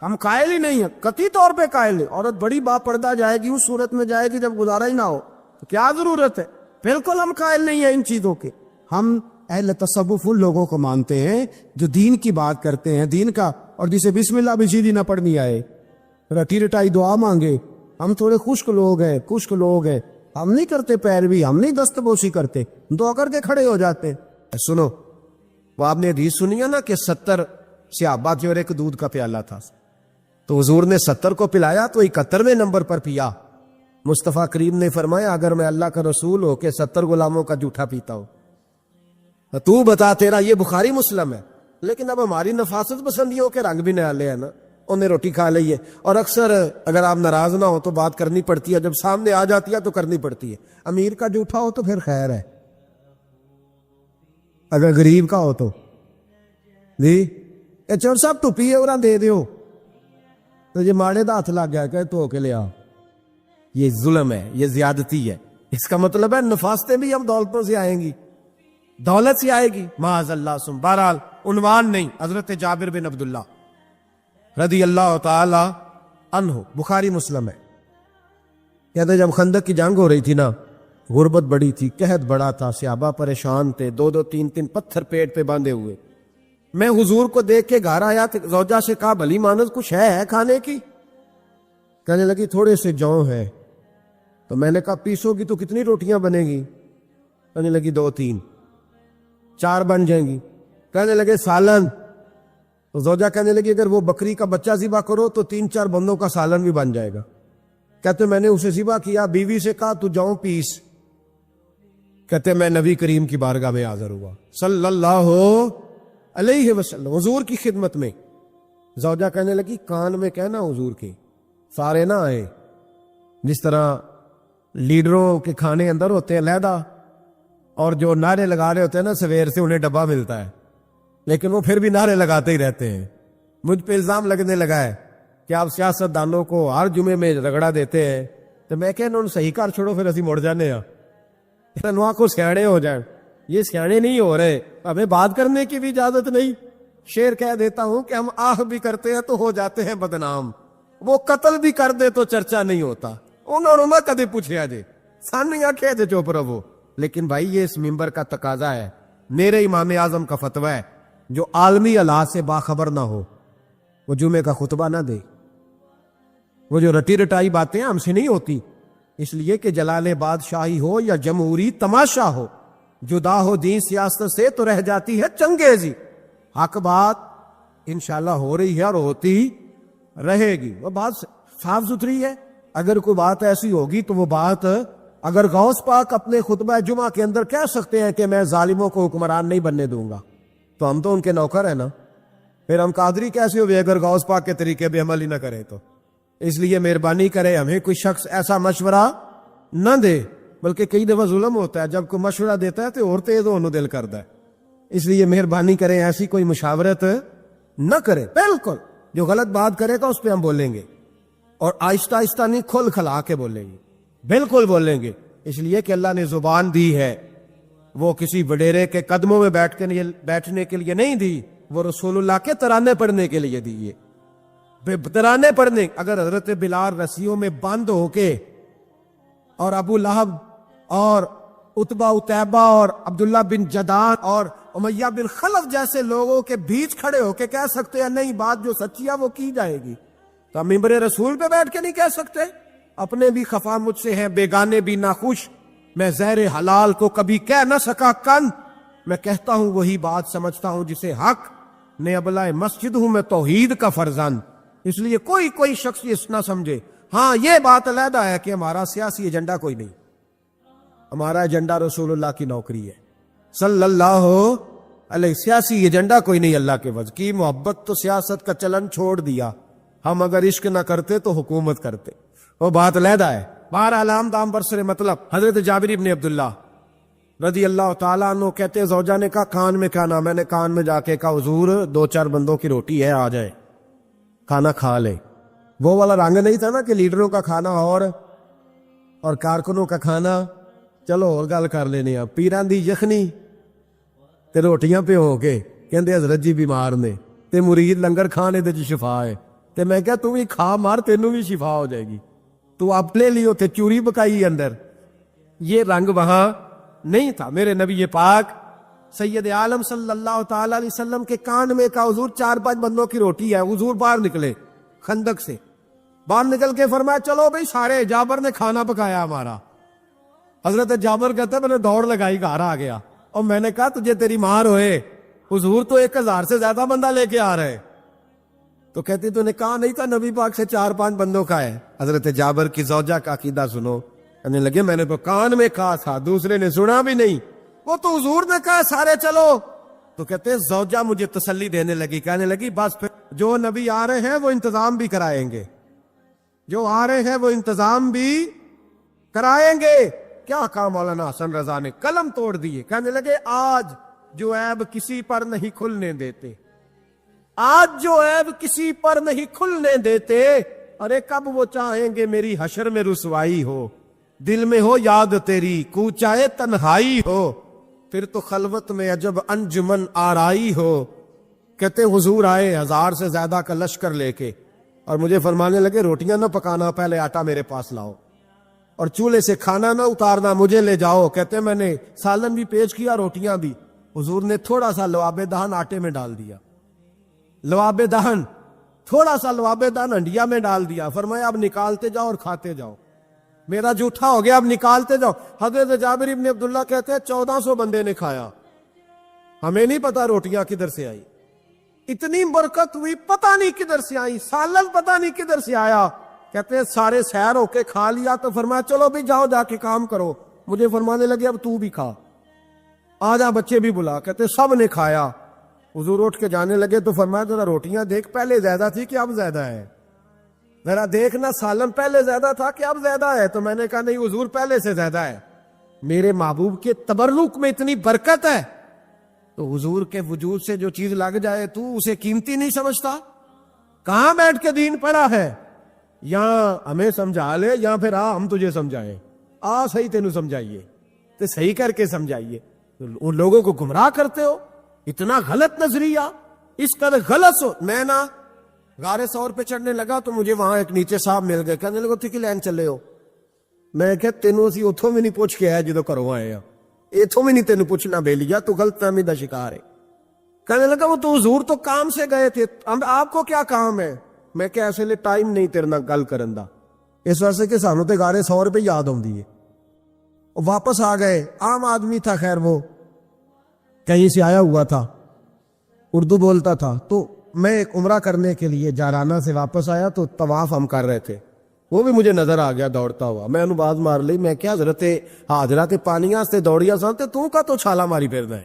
ہم قائل ہی نہیں ہیں، قطعی طور پہ قائل ہیں۔ عورت بڑی با پردہ جائے گی، اس صورت میں جائے گی جب گزارا ہی نہ ہو، تو کیا ضرورت ہے؟ بالکل ہم قائل نہیں ہیں ان چیزوں کے۔ ہم اہل تصوف ان لوگوں کو مانتے ہیں جو دین کی بات کرتے ہیں، دین کا، اور جسے بسم اللہ بھی سیدھی نہ پڑھنی آئے، رٹی رٹائی دعا مانگے۔ ہم تھوڑے خشک لوگ ہیں، ہم نہیں کرتے پیروی، ہم نہیں دستبوسی کرتے، دعا کر کے کھڑے ہو جاتے ہیں۔ سنو، وہ آپ نے حدیث سنی ہے نا کہ 70 صحابہ تھے اور ایک دودھ کا پیالہ تھا، تو حضور نے 70 کو پلایا تو 71ویں نمبر پر پیا۔ مصطفیٰ کریم نے فرمایا اگر میں اللہ کا رسول ہو کے 70 غلاموں کا جھوٹا پیتا ہوں تو بتا، تیرا یہ بخاری مسلم ہے۔ لیکن اب ہماری نفاست پسندیوں کے رنگ بھی نالے ہیں نا، انہیں روٹی کھا لئیے، اور اکثر اگر آپ ناراض نہ ہو تو بات کرنی پڑتی ہے، جب سامنے آ جاتی ہے تو کرنی پڑتی ہے۔ امیر کا جھوٹا ہو تو پھر خیر ہے، اگر غریب کا ہو تو جی چور صاحب ٹوپی ہے دے دیو، تو یہ ماڑے دا ہاتھ لگ گیا کہ تو کے لیا، یہ ظلم ہے، یہ زیادتی ہے۔ اس کا مطلب ہے نفاستیں بھی اب دولتوں سے آئیں گی، دولت سے آئے گی، معاذ اللہ سم۔ بہرحال عنوان نہیں، حضرت جابر بن عبداللہ رضی اللہ تعالی عنہ، بخاری مسلم ہے، کہتے جب خندق کی جنگ ہو رہی تھی نا، غربت بڑی تھی، قحط بڑا تھا، صحابہ پریشان تھے، 2-2 3-3 پتھر پیٹ پہ باندھے ہوئے۔ میں حضور کو دیکھ کے گھر آیا، زوجہ سے کہا بھلی مانس کچھ ہے کھانے کی؟ کہنے لگی تھوڑے سے جو ہے۔ تو میں نے کہا پیسو گی تو کتنی روٹیاں بنے گی؟ کہنے لگی 2-3، 4 بن جائیں گی۔ کہنے لگے سالن؟ تو زوجہ کہنے لگی اگر وہ بکری کا بچہ ذبح کرو تو 3-4 بندوں کا سالن بھی بن جائے گا۔ کہتے میں نے اسے ذبح کیا، بیوی سے کہا تو جاؤں پیس۔ کہتے میں نبی کریم کی بارگاہ میں حاضر ہوا صلی اللہ علیہ وسلم، حضور کی خدمت میں۔ زوجہ کہنے لگی کان میں کہنا حضور کے، سارے نہ آئے، جس طرح لیڈروں کے کھانے اندر ہوتے ہیں علیحدہ، اور جو نعرے لگا رہے ہوتے ہیں نا سویر سے انہیں ڈبہ ملتا ہے، لیکن وہ پھر بھی نعرے لگاتے ہی رہتے ہیں۔ مجھ پہ الزام لگنے لگا ہے کہ آپ سیاست دانوں کو ہر جمعے میں رگڑا دیتے ہیں، تو میں کہ انہوں نے صحیح کر چھوڑو، پھر اسی مڑ جانے نوا کو سیاڑے ہو جائیں۔ یہ سیاڑے نہیں ہو رہے، ہمیں بات کرنے کی بھی اجازت نہیں۔ شعر کہہ دیتا ہوں کہ ہم آہ بھی کرتے ہیں تو ہو جاتے ہیں بدنام، وہ قتل بھی کر دے تو چرچا نہیں ہوتا۔ انہوں نے کدے پوچھا جے سانیاں کہہ دے چوپ رہو۔ لیکن بھائی یہ اس ممبر کا تقاضا ہے، میرے امام اعظم کا فتویٰ ہے، جو عالمی حالات سے باخبر نہ ہو وہ جمعے کا خطبہ نہ دے۔ وہ جو رٹی رٹائی باتیں ہم سے نہیں ہوتی، اس لیے کہ جلال بادشاہی ہو یا جمہوری تماشا ہو، جدا ہو دین سیاست سے تو رہ جاتی ہے چنگیزی۔ حق بات انشاءاللہ ہو رہی ہے اور ہوتی رہے گی، وہ بات صاف ستھری ہے۔ اگر کوئی بات ایسی ہوگی تو وہ بات، اگر غوث پاک اپنے خطبہ جمعہ کے اندر کہہ سکتے ہیں کہ میں ظالموں کو حکمران نہیں بننے دوں گا، تو ہم تو ان کے نوکر ہیں نا، پھر ہم قادری کیسے ہوئے اگر غوث پاک کے طریقے پہ عمل ہی نہ کرے تو۔ اس لیے مہربانی کرے ہمیں کوئی شخص ایسا مشورہ نہ دے، بلکہ کئی دفعہ ظلم ہوتا ہے، جب کوئی مشورہ دیتا ہے تو اور تیز ہونے دل کرتا ہے۔ اس لیے مہربانی کریں ایسی کوئی مشاورت نہ کرے۔ بالکل جو غلط بات کرے گا اس پہ ہم بولیں گے، اور آہستہ آہستہ نہیں، کھل کھلا کے بولیں گے، بالکل بولیں گے، اس لیے کہ اللہ نے زبان دی ہے، وہ کسی وڈیرے کے قدموں میں بیٹھنے کے لیے نہیں دی، وہ رسول اللہ کے ترانے پڑھنے کے لیے دی ہے۔ ترانے پڑھنے، اگر حضرت بلال رسیوں میں بند ہو کے اور ابو لہب اور عتبہ اتیبہ اور عبداللہ بن جدان اور امیہ بن خلف جیسے لوگوں کے بیچ کھڑے ہو کے کہہ سکتے ہیں نہیں بات جو سچی ہے وہ کی جائے گی، تو ہم ممبر رسول پہ بیٹھ کے نہیں کہہ سکتے؟ اپنے بھی خفا مجھ سے ہیں، بیگانے بھی ناخوش، میں زہر حلال کو کبھی کہہ نہ سکا کن، میں کہتا ہوں وہی بات سمجھتا ہوں جسے حق نے ابلائے مسجد ہوں میں توحید کا فرزند۔ اس لیے کوئی شخص یہ نہ سمجھے، ہاں یہ بات علیحدہ ہے کہ ہمارا سیاسی ایجنڈا کوئی نہیں، ہمارا ایجنڈا رسول اللہ کی نوکری ہے صلی اللہ علیہ، سیاسی ایجنڈا کوئی نہیں۔ اللہ کے وجہ کی محبت تو سیاست کا چلن چھوڑ دیا، ہم اگر عشق نہ کرتے تو حکومت کرتے، وہ بات علیحدہ ہے۔ بہرحال عام دام برسر مطلب حضرت جابر ابن عبداللہ رضی اللہ تعالیٰ عنہ کہتے زوجہ نے کہا کان میں کھانا، میں نے کان میں جا کے کہا حضور 2-4 بندوں کی روٹی ہے، آ جائے کھانا کھا لے۔ وہ والا رنگ نہیں تھا نا کہ لیڈروں کا کھانا اور کارکنوں کا کھانا چلو اور گل کر لینے آپ، پیران دی یخنی تے روٹیاں پہ ہو کے کہندے حضرت جی بیمار نے تے مرید لنگر کھانے دے جی شفا ہے، تے میں کہا تم بھی کھا مار تینوں بھی شفا ہو جائے گی، تو اپنے لیے تے چوری پکائی اندر۔ یہ رنگ وہاں نہیں تھا۔ میرے نبی پاک سید عالم صلی اللہ تعالی علیہ وسلم کے کان میں کہا حضور 4-5 بندوں کی روٹی ہے۔ حضور باہر نکلے خندق سے، باہر نکل کے فرمایا چلو بھئی سارے، جابر نے کھانا پکایا ہمارا۔ حضرت جابر کہتا ہے میں نے دوڑ لگائی، گھر آ گیا اور میں نے کہا تجھے تیری مار ہوئے، حضور تو 1000 سے زیادہ بندہ لے کے آ رہے۔ تو کہتی تو نے کہا نہیں تھا نبی پاک سے 4-5 بندوں کا ہے۔ حضرت جابر کی زوجہ کا عقیدہ سنو، کہنے لگے میں نے تو کان میں کہا تھا، دوسرے نے سنا بھی نہیں، وہ تو حضور نے کہا سارے چلو۔ تو کہتے زوجہ مجھے تسلی دینے لگی، کہنے لگی بس پھر جو نبی آ رہے ہیں وہ انتظام بھی کرائیں گے، جو آ رہے ہیں وہ انتظام بھی کرائیں گے۔ کیا کہا مولانا حسن رضا نے، قلم توڑ دیے، کہنے لگے آج جو عیب کسی پر نہیں کھلنے دیتے، آج جو عیب کسی پر نہیں کھلنے دیتے، ارے کب وہ چاہیں گے میری حشر میں رسوائی ہو، دل میں ہو یاد تیری کوچائے تنہائی ہو، پھر تو خلوت میں عجب انجمن آرائی ہو۔ کہتے حضور آئے 1000 سے زیادہ کا لشکر لے کے اور مجھے فرمانے لگے روٹیاں نہ پکانا، پہلے آٹا میرے پاس لاؤ، اور چولہے سے کھانا نہ اتارنا، مجھے لے جاؤ۔ کہتے میں نے سالن بھی پیش کیا، روٹیاں بھی۔ حضور نے تھوڑا سا لواب دہن آٹے میں ڈال دیا، لواب دہن، تھوڑا سا لواب دہن ہنڈیا میں ڈال دیا، فرمایا اب نکالتے جاؤ اور کھاتے جاؤ، میرا جھوٹا ہو گیا اب نکالتے جاؤ۔ حضرت جابر ابن عبداللہ کہتے ہیں 1400 بندے نے کھایا، ہمیں نہیں پتا روٹیاں کدھر سے آئی، اتنی برکت ہوئی پتہ نہیں کدھر سے آئی، سالن پتہ نہیں کدھر سے آیا۔ کہتے ہیں سارے سیر ہو کے کھا لیا تو فرمایا چلو بھی جاؤ جا کے کام کرو، مجھے فرمانے لگے اب تو بھی کھا، آ جا بچے بھی بلا۔ کہتے سب نے کھایا، حضور اٹھ کے جانے لگے تو فرمایا ذرا روٹیاں دیکھ، پہلے زیادہ تھی کہ اب زیادہ ہے، ذرا دیکھنا سالن پہلے زیادہ تھا کہ اب زیادہ ہے۔ تو میں نے کہا نہیں حضور پہلے سے زیادہ ہے، میرے محبوب کے تبرک میں اتنی برکت ہے۔ تو حضور کے وجود سے جو چیز لگ جائے تو اسے قیمتی نہیں سمجھتا؟ کہاں بیٹھ کے دین پڑھا ہے؟ یا ہمیں سمجھا لے یا پھر ہم تجھے سمجھائیں، صحیح تینوں سمجھائیے تو صحیح کر کے سمجھائیے۔ ان لوگوں کو گمراہ کرتے ہو، اتنا غلط نظریہ، اس قدر غلط ہو۔ میں نا غار ثور پہ چڑھنے لگا تو مجھے وہاں ایک نیچے صاحب مل گئے، کہنے لگے تھی لین چلے ہو؟ میں کہ تینوں اسی اتھوں میں نہیں پوچھ کے آیا جدو کرو آئے اتھوں میں نہیں تینوں پوچھنا بے لیا، تو غلط فہمی دا شکار ہے۔ کہنے لگا وہ تو حضور تو کام سے گئے تھے، آپ کو کیا کام ہے؟ میں کہ ایسے لئے ٹائم نہیں تیرے نہ گل کرن دا، اس واسطے کہ سانوں تے غار ثور پہ یاد ہوں دیئے۔ واپس آ گئے، عام آدمی تھا، خیر وہ کہیں سے آیا ہوا تھا، اردو بولتا تھا۔ تو میں ایک عمرہ کرنے کے لیے جارانہ سے واپس آیا تو طواف ہم کر رہے تھے، وہ بھی مجھے نظر آ گیا دوڑتا ہوا، میں انہوں باز مار لی، میں کیا حضرت حاضرات پانیاں سے دوڑیا سانتے تو کا تو چھالا ماری پھرنا ہے،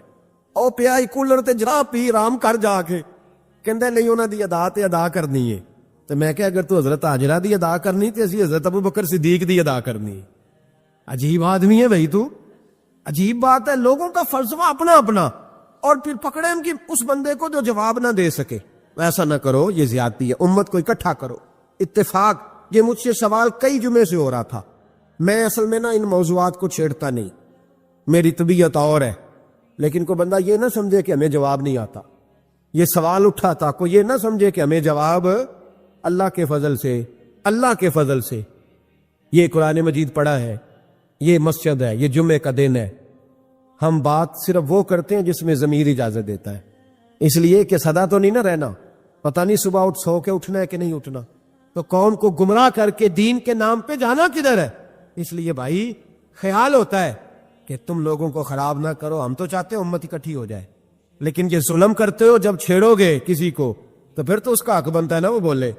او پیائی کولر تے جرا پی رام کر جا کے، کہندے نہیں انہاں دی ادا تے ادا کرنی ہے۔ تو میں کہ اگر تو حضرت حاجرہ دی ادا کرنی تے اسی حضرت ابو بکر صدیق دی ادا کرنی ہے۔ عجیب آدمی ہے بھائی تو، عجیب بات ہے، لوگوں کا فلسفہ اپنا اپنا، اور پھر پکڑے ان کی اس بندے کو جو جواب نہ دے سکے۔ ایسا نہ کرو، یہ زیادتی ہے، امت کو اکٹھا کرو، اتفاق۔ یہ مجھ سے سوال کئی جمعے سے ہو رہا تھا، میں اصل میں نا ان موضوعات کو چھیڑتا نہیں، میری طبیعت اور ہے، لیکن کوئی بندہ یہ نہ سمجھے کہ ہمیں جواب نہیں آتا۔ یہ سوال اٹھا تھا، کوئی یہ نہ سمجھے کہ ہمیں جواب اللہ کے فضل سے، اللہ کے فضل سے۔ یہ قرآن مجید پڑھا ہے، یہ مسجد ہے، یہ جمعے کا دن ہے، ہم بات صرف وہ کرتے ہیں جس میں ضمیر اجازت دیتا ہے، اس لیے کہ سدا تو نہیں نہ رہنا، پتہ نہیں صبح اٹھ سو کے اٹھنا ہے کہ نہیں اٹھنا، تو قوم کو گمراہ کر کے دین کے نام پہ جانا کدھر ہے؟ اس لیے بھائی خیال ہوتا ہے کہ تم لوگوں کو خراب نہ کرو، ہم تو چاہتے ہیں امت اکٹھی ہو جائے، لیکن یہ ظلم کرتے ہو، جب چھیڑو گے کسی کو تو پھر تو اس کا حق بنتا ہے نا وہ بولے،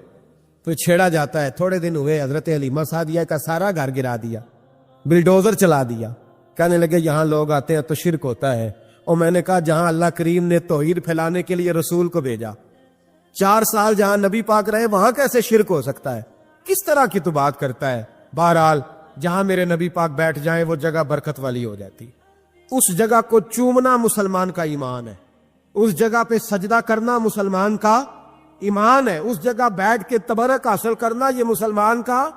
تو چھیڑا جاتا ہے۔ تھوڑے دن ہوئے حضرت حلیمہ سعدیہ کا سارا گھر گرا دیا، بلڈوزر چلا دیا، کہنے لگے یہاں لوگ آتے ہیں تو شرک ہوتا ہے، اور میں نے کہا جہاں اللہ کریم نے توحید پھیلانے کے لیے رسول کو بھیجا، 4 سال جہاں نبی پاک رہے وہاں کیسے شرک ہو سکتا ہے؟ کس طرح کی تو بات کرتا ہے؟ بہرحال جہاں میرے نبی پاک بیٹھ جائیں وہ جگہ برکت والی ہو جاتی. اس جگہ کو چومنا مسلمان کا ایمان ہے. اس جگہ پہ سجدہ کرنا مسلمان کا ایمان ہے. اس جگہ بیٹھ کے تبرک حاصل کرنا یہ مسلمان کا.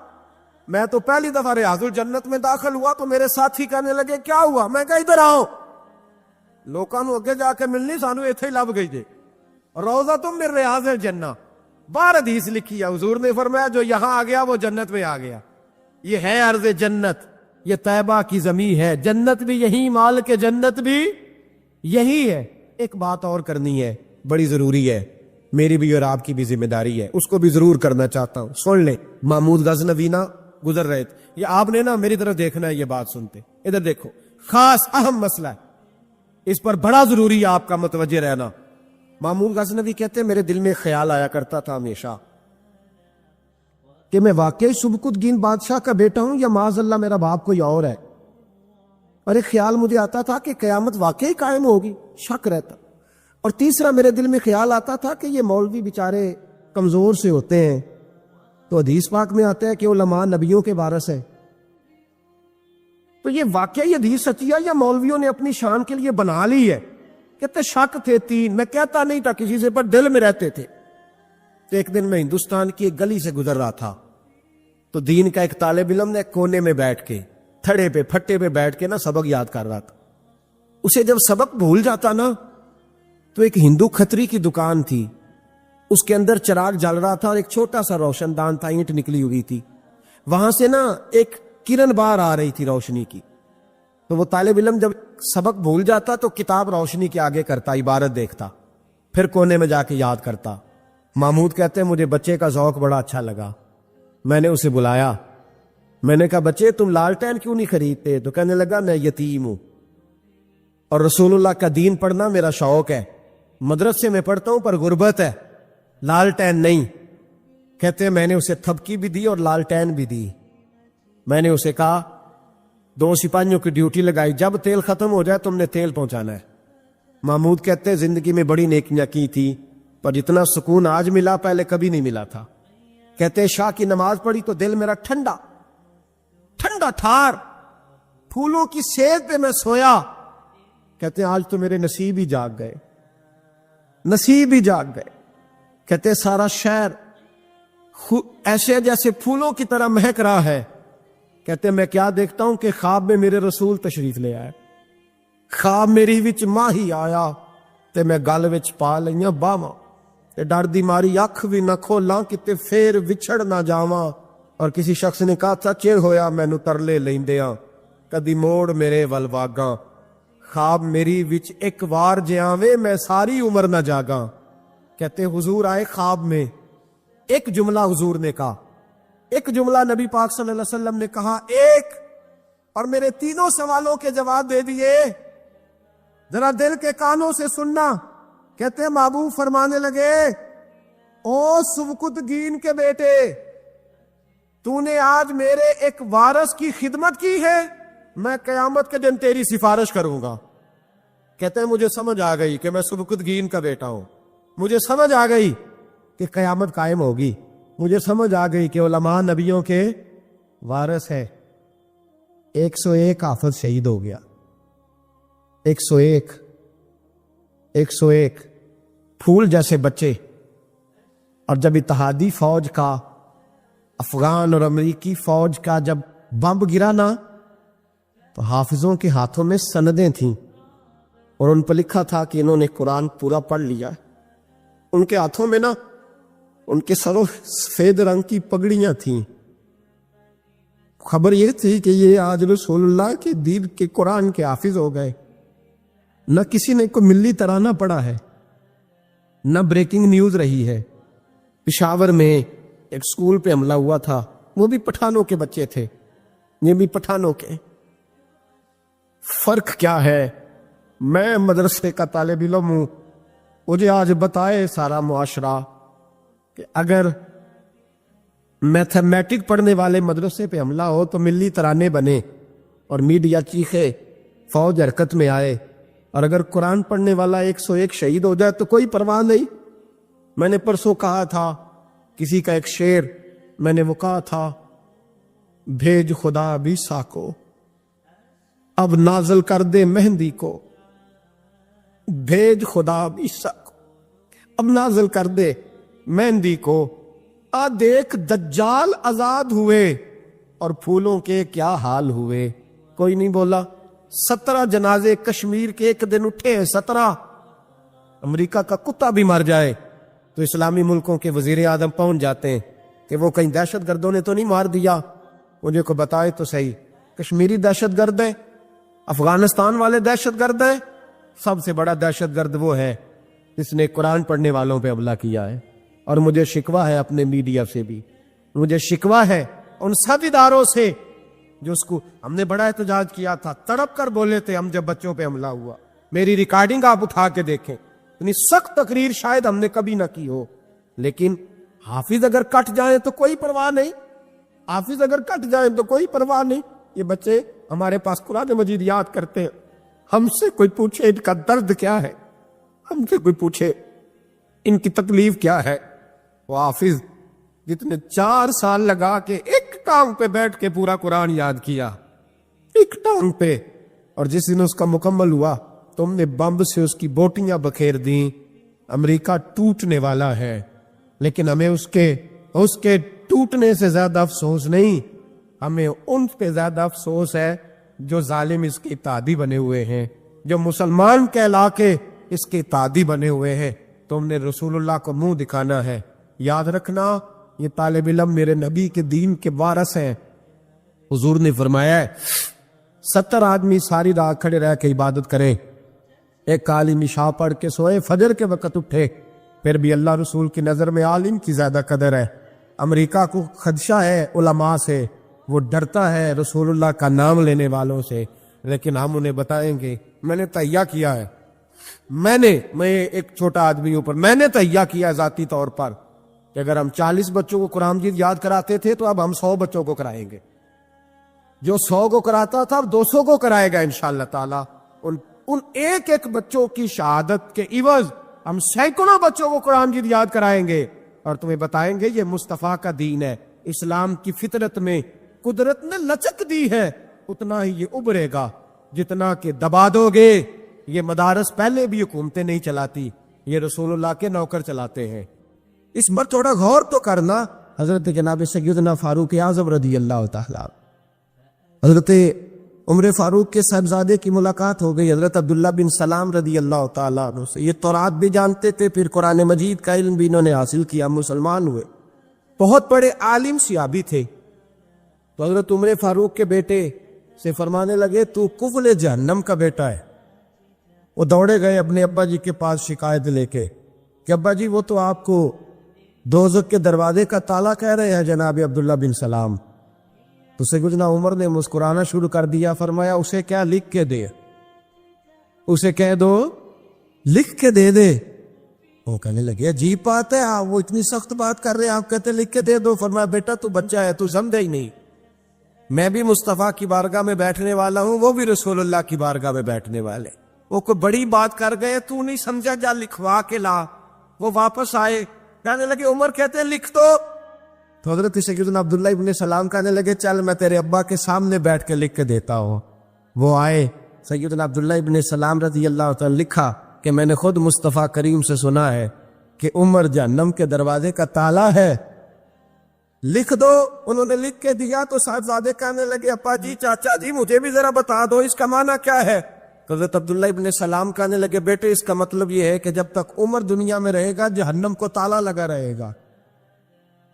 میں تو پہلی دفعہ ریاض الجنت میں داخل ہوا تو میرے ساتھی کہنے لگے کیا ہوا؟ میں کہا ادھر آؤ. لوکاں نو اگے جا کے ملنی، سانو ایتھے ہی لب گئی جے. روضۃ من ریاض الجنہ، 12 حدیث لکھی ہے. حضور نے فرمایا جو یہاں آ گیا وہ جنت میں آ گیا. یہ ہے ارض جنت، یہ طیبہ کی زمین ہے. جنت بھی یہی، مال کے جنت بھی یہی ہے. ایک بات اور کرنی ہے، بڑی ضروری ہے، میری بھی اور آپ کی بھی ذمہ داری ہے، اس کو بھی ضرور کرنا چاہتا ہوں. سن لیں. محمود غزنوی نا گزر رہے تھے. یہ آپ نے نا میری طرف دیکھنا ہے، یہ بات سنتے ادھر دیکھو. خاص اہم مسئلہ ہے، اس پر بڑا ضروری ہے آپ کا متوجہ رہنا. محمود غزنوی کہتے ہیں میرے دل میں خیال آیا کرتا تھا ہمیشہ کہ میں واقعی سبکتگین بادشاہ کا بیٹا ہوں یا معاذ اللہ میرا باپ کوئی اور ہے. اور ایک خیال مجھے آتا تھا کہ قیامت واقعی قائم ہوگی، شک رہتا. اور تیسرا میرے دل میں خیال آتا تھا کہ یہ مولوی بیچارے کمزور سے ہوتے ہیں، تو حدیث پاک میں آتا ہے کہ علماء نبیوں کے وارث ہیں. تو یہ واقعی حدیث سچی ہے یا مولویوں نے اپنی شان کے لیے بنا لی ہے؟ کہتے شک تھے 3. میں کہتا نہیں تھا کسی سے، پر دل میں رہتے تھے. تو ایک دن میں ہندوستان کی ایک گلی سے گزر رہا تھا تو دین کا ایک طالب علم نے کونے میں بیٹھ کے تھڑے پہ پھٹے پہ بیٹھ کے نا سبق یاد کر رہا تھا. اسے جب سبق بھول جاتا نا تو ایک ہندو کھتری کی دکان تھی، اس کے اندر چراغ جل رہا تھا اور ایک چھوٹا سا روشن دان تھا، اینٹ نکلی ہوئی تھی. وہاں سے نا ایک کرن باہر آ رہی تھی روشنی کی. تو وہ طالب علم جب سبق بھول جاتا تو کتاب روشنی کے آگے کرتا، عبارت دیکھتا، پھر کونے میں جا کے یاد کرتا. محمود کہتے ہیں مجھے بچے کا ذوق بڑا اچھا لگا. میں نے اسے بلایا، میں نے کہا بچے تم لالٹین کیوں نہیں خریدتے؟ تو کہنے لگا میں یتیم ہوں اور رسول اللہ کا دین پڑھنا میرا شوق ہے، مدرسے میں پڑھتا ہوں پر غربت ہے، لالٹین نہیں. کہتے ہیں میں نے اسے تھپکی بھی دی اور لالٹین بھی دی. میں نے اسے کہا 2 سپاہیوں کی ڈیوٹی لگائی، جب تیل ختم ہو جائے تم نے تیل پہنچانا ہے. محمود کہتے ہیں زندگی میں بڑی نیکیاں کی تھی پر جتنا سکون آج ملا پہلے کبھی نہیں ملا تھا. کہتے ہیں شاہ کی نماز پڑھی تو دل میرا ٹھنڈا ٹھنڈا ٹھار، پھولوں کی سیج پہ میں سویا. کہتے ہیں آج تو میرے نصیب ہی جاگ گئے، نصیب ہی جاگ گئے. کہتے ہیں سارا شہر ایسے جیسے پھولوں کی طرح مہک رہا ہے. کہتے ہیں میں کیا دیکھتا ہوں کہ خواب میں میرے رسول تشریف لے آئے. خواب میری وچ ماہی آیا تے میں گل وچ پا لئیاں باواں تے ڈر دی ماری اکھ بھی نہ کھولاں کتے پھر وچھڑ نہ جاواں. اور کسی شخص نے کہا تھا چیر ہویا مینوں ترلے لیندیاں کدی موڑ میرے ول واگاں. خواب میری وچ ایک وار جے آویں میں ساری عمر نہ جاگاں. کہتے حضور آئے خواب میں، ایک جملہ حضور نے کہا، ایک جملہ نبی پاک صلی اللہ علیہ وسلم نے کہا، ایک، اور میرے 3 سوالوں کے جواب دے دیے. ذرا دل کے کانوں سے سننا. کہتے ہیں محبوب فرمانے لگے او سبکتگین کے بیٹے، تو نے آج میرے ایک وارث کی خدمت کی ہے، میں قیامت کے دن تیری سفارش کروں گا. کہتے ہیں مجھے سمجھ آ گئی کہ میں سبکتگین کا بیٹا ہوں، مجھے سمجھ آ گئی کہ قیامت قائم ہوگی، مجھے سمجھ آ گئی کہ علماء نبیوں کے وارث ہے. 101 حافظ شہید ہو گیا، 101 پھول جیسے بچے. اور جب اتحادی فوج کا، افغان اور امریکی فوج کا جب بم گرا نا تو حافظوں کے ہاتھوں میں سندیں تھیں اور ان پر لکھا تھا کہ انہوں نے قرآن پورا پڑھ لیا. ان کے ہاتھوں میں نا ان کے سروں سفید رنگ کی پگڑیاں تھیں. خبر یہ تھی کہ یہ آج رسول اللہ کے دین کے قرآن کے حافظ ہو گئے. نہ کسی نے کوئی ملی ترانہ پڑھا ہے، نہ بریکنگ نیوز رہی ہے. پشاور میں ایک سکول پہ حملہ ہوا تھا، وہ بھی پٹھانوں کے بچے تھے، یہ بھی پٹھانوں کے. فرق کیا ہے؟ میں مدرسے کا طالب علم ہوں، مجھے آج بتائے سارا معاشرہ کہ اگر میتھمیٹک پڑھنے والے مدرسے پہ حملہ ہو تو ملی ترانے بنے اور میڈیا چیخے، فوج حرکت میں آئے، اور اگر قرآن پڑھنے والا 101 شہید ہو جائے تو کوئی پرواہ نہیں. میں نے پرسوں کہا تھا کسی کا ایک شعر، میں نے وہ کہا تھا، بھیج خدا عیسیٰ کو اب نازل کر دے مہندی کو، بھیج خدا عیسیٰ کو اب نازل کر دے مہندی کو، آ دیکھ دجال آزاد ہوئے اور پھولوں کے کیا حال ہوئے۔ کوئی نہیں بولا۔ 17 جنازے کشمیر کے ایک دن اٹھے ہیں، 17۔ امریکہ کا کتا بھی مر جائے تو اسلامی ملکوں کے وزیر اعظم پہنچ جاتے ہیں کہ وہ کہیں دہشت گردوں نے تو نہیں مار دیا، مجھے کو بتائے تو صحیح۔ کشمیری دہشت گرد ہیں، افغانستان والے دہشت گرد ہیں، سب سے بڑا دہشت گرد وہ ہے جس نے قرآن پڑھنے والوں پہ حملہ کیا ہے۔ اور مجھے شکوہ ہے اپنے میڈیا سے بھی، مجھے شکوہ ہے ان سب اداروں سے جو اس کو، ہم نے بڑا احتجاج کیا تھا، تڑپ کر بولے تھے ہم جب بچوں پہ حملہ ہوا۔ میری ریکارڈنگ آپ اٹھا کے دیکھیں، اتنی سخت تقریر شاید ہم نے کبھی نہ کی ہو، لیکن حافظ اگر کٹ جائیں تو کوئی پرواہ نہیں، حافظ اگر کٹ جائیں تو کوئی پرواہ نہیں۔ یہ بچے ہمارے پاس قرآن مجید یاد کرتے ہیں، ہم سے کوئی پوچھے ان کا درد کیا ہے، ہم سے کوئی پوچھے ان کی تکلیف کیا ہے۔ وہ حافظ جتنے 4 سال لگا کے ایک ٹانگ پہ بیٹھ کے پورا قرآن یاد کیا، ایک ٹانگ پہ، اور جس دن اس کا مکمل ہوا تم نے بمب سے اس کی بوٹیاں بکھیر دیں۔ امریکہ ٹوٹنے والا ہے، لیکن ہمیں اس کے ٹوٹنے سے زیادہ افسوس نہیں، ہمیں ان پہ زیادہ افسوس ہے جو ظالم اس کے اتحادی بنے ہوئے ہیں، جو مسلمان کہلا کے اس کے اتحادی بنے ہوئے ہیں۔ تم نے رسول اللہ کو منہ دکھانا ہے۔ یاد رکھنا، یہ طالب علم میرے نبی کے دین کے وارث ہیں۔ حضور نے فرمایا ہے 70 آدمی ساری رات کھڑے رہ کے عبادت کریں، ایک عالم عشاء پڑھ کے سوئے، فجر کے وقت اٹھے، پھر بھی اللہ رسول کی نظر میں عالم کی زیادہ قدر ہے۔ امریکہ کو خدشہ ہے علماء سے، وہ ڈرتا ہے رسول اللہ کا نام لینے والوں سے، لیکن ہم انہیں بتائیں گے، میں نے تہیہ کیا ہے، میں ایک چھوٹا آدمی اوپر میں نے تہیہ کیا ہے ذاتی طور پر کہ اگر ہم 40 بچوں کو قرآن مجید یاد کراتے تھے تو اب ہم 100 بچوں کو کرائیں گے، جو 100 کو کراتا تھا اب 200 کو کرائے گا انشاءاللہ تعالی۔ ان ایک ایک بچوں کی شہادت کے عوض ہم سینکڑوں بچوں کو قرآن مجید یاد کرائیں گے اور تمہیں بتائیں گے یہ مصطفیٰ کا دین ہے۔ اسلام کی فطرت میں قدرت نے لچک دی ہے، اتنا ہی یہ ابھرے گا جتنا کہ دبا دو گے۔ یہ مدارس پہلے بھی حکومتیں نہیں چلاتی، یہ رسول اللہ کے نوکر چلاتے ہیں۔ اس پر تھوڑا غور تو کرنا۔ حضرت جناب سیدنا فاروق اعظم رضی اللہ تعالیٰ، حضرت عمر فاروق کے صاحبزادے کی ملاقات ہو گئی حضرت عبداللہ بن سلام رضی اللہ تعالیٰ عنہ سے۔ یہ تورات بھی جانتے تھے، پھر قرآن مجید کا علم بھی انہوں نے حاصل کیا، مسلمان ہوئے، بہت بڑے عالم صحابی تھے۔ تو حضرت عمر فاروق کے بیٹے سے فرمانے لگے تو کفل جہنم کا بیٹا ہے۔ وہ دوڑے گئے اپنے ابا جی کے پاس شکایت لے کے کہ ابا جی وہ تو آپ کو دوزخ کے دروازے کا تالا کہہ رہے ہیں جناب عبداللہ بن سلام۔ تو سیدنا عمر نے مسکرانا شروع کر دیا، فرمایا اسے کیا لکھ کے دے، اسے کہہ دو لکھ کے دے دے۔ وہ کہنے لگے عجیب بات ہے، وہ اتنی سخت بات کر رہے ہیں، آپ کہتے لکھ کے دے دو۔ فرمایا بیٹا تو بچہ ہے، تو سمجھے ہی نہیں، میں بھی مصطفیٰ کی بارگاہ میں بیٹھنے والا ہوں، وہ بھی رسول اللہ کی بارگاہ میں بیٹھنے والے۔ وہ کوئی بڑی بات کر گئے، تو نہیں سمجھا، جا لکھوا کے لا۔ وہ واپس آئے، کہنے لگے عمر کہتے ہیں لکھ دو۔ تو حضرت سیدنا عبداللہ ابن سلام کہنے لگے چل میں تیرے ابا کے سامنے بیٹھ کے لکھ کے دیتا ہوں۔ وہ آئے، سیدنا عبداللہ ابن سلام رضی اللہ تعالیٰ لکھا کہ میں نے خود مصطفیٰ کریم سے سنا ہے کہ عمر جہنم کے دروازے کا تالا ہے، لکھ دو۔ انہوں نے لکھ کے دیا تو صاحبزادے کہنے لگے ابا جی چاچا جی مجھے بھی ذرا بتا دو اس کا معنی کیا ہے۔ حضرت عبداللہ ابن سلام کہنے لگے بیٹے اس کا مطلب یہ ہے کہ جب تک عمر دنیا میں رہے گا جہنم کو تالا لگا رہے گا،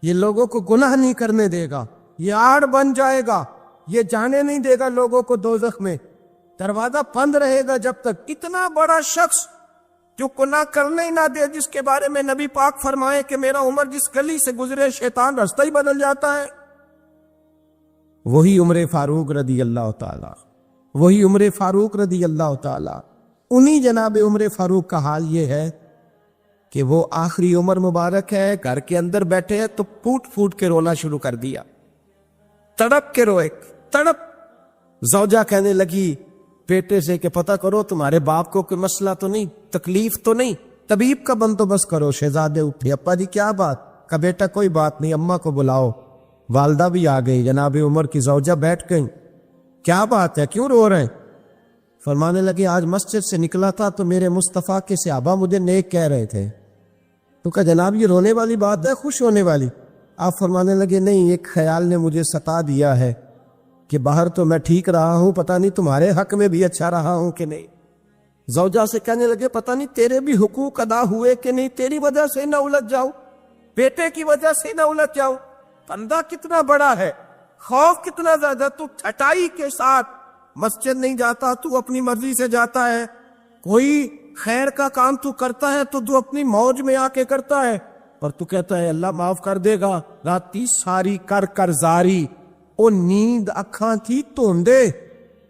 یہ لوگوں کو گناہ نہیں کرنے دے گا، یہ آڑ بن جائے گا، یہ جانے نہیں دے گا لوگوں کو دوزخ میں، دروازہ بند رہے گا جب تک۔ اتنا بڑا شخص جو گناہ کرنے ہی نہ دے، جس کے بارے میں نبی پاک فرمائے کہ میرا عمر جس گلی سے گزرے شیطان رستہ ہی بدل جاتا ہے، وہی عمر فاروق رضی اللہ تعالی، وہی عمر فاروق رضی اللہ تعالی۔ انہی جناب عمر فاروق کا حال یہ ہے کہ وہ آخری عمر مبارک ہے، گھر کے اندر بیٹھے ہیں تو پھوٹ پھوٹ کے رونا شروع کر دیا، تڑپ کے روئے، تڑپ۔ زوجہ کہنے لگی بیٹے سے کہ پتہ کرو تمہارے باپ کو کوئی مسئلہ تو نہیں، تکلیف تو نہیں؟ طبیب کا بندوبست کرو۔ شہزادے اٹھے، ابا جی کیا بات؟ کا بیٹا کوئی بات نہیں، اماں کو بلاؤ۔ والدہ بھی آ گئی، جناب عمر کی زوجہ بیٹھ گئی۔ کیا بات ہے، کیوں رو رہے ہیں؟ فرمانے لگے آج مسجد سے نکلا تھا تو میرے مصطفیٰ کے صحابہ مجھے نیک کہہ رہے تھے۔ تو کہا جناب یہ رونے والی بات ہے، خوش ہونے والی؟ آپ فرمانے لگے نہیں، ایک خیال نے مجھے ستا دیا ہے کہ باہر تو میں ٹھیک رہا ہوں، پتہ نہیں تمہارے حق میں بھی اچھا رہا ہوں کہ نہیں۔ زوجہ سے کہنے لگے پتہ نہیں تیرے بھی حقوق ادا ہوئے کہ نہیں، تیری وجہ سے نہ الجھ جاؤ، بیٹے کی وجہ سے نہ الجھ جاؤ۔ بندہ کتنا بڑا ہے، خوف کتنا زیادہ، تو چھٹائی کے ساتھ مسجد نہیں جاتا، تو اپنی مرضی سے جاتا ہے، کوئی خیر کا کام تو کرتا ہے تو اپنی موج میں آ کے کرتا ہے، پر تو کہتا ہے اللہ معاف کر دے گا۔ راتی ساری کر کر زاری، او نیند اکھاں تھی توندے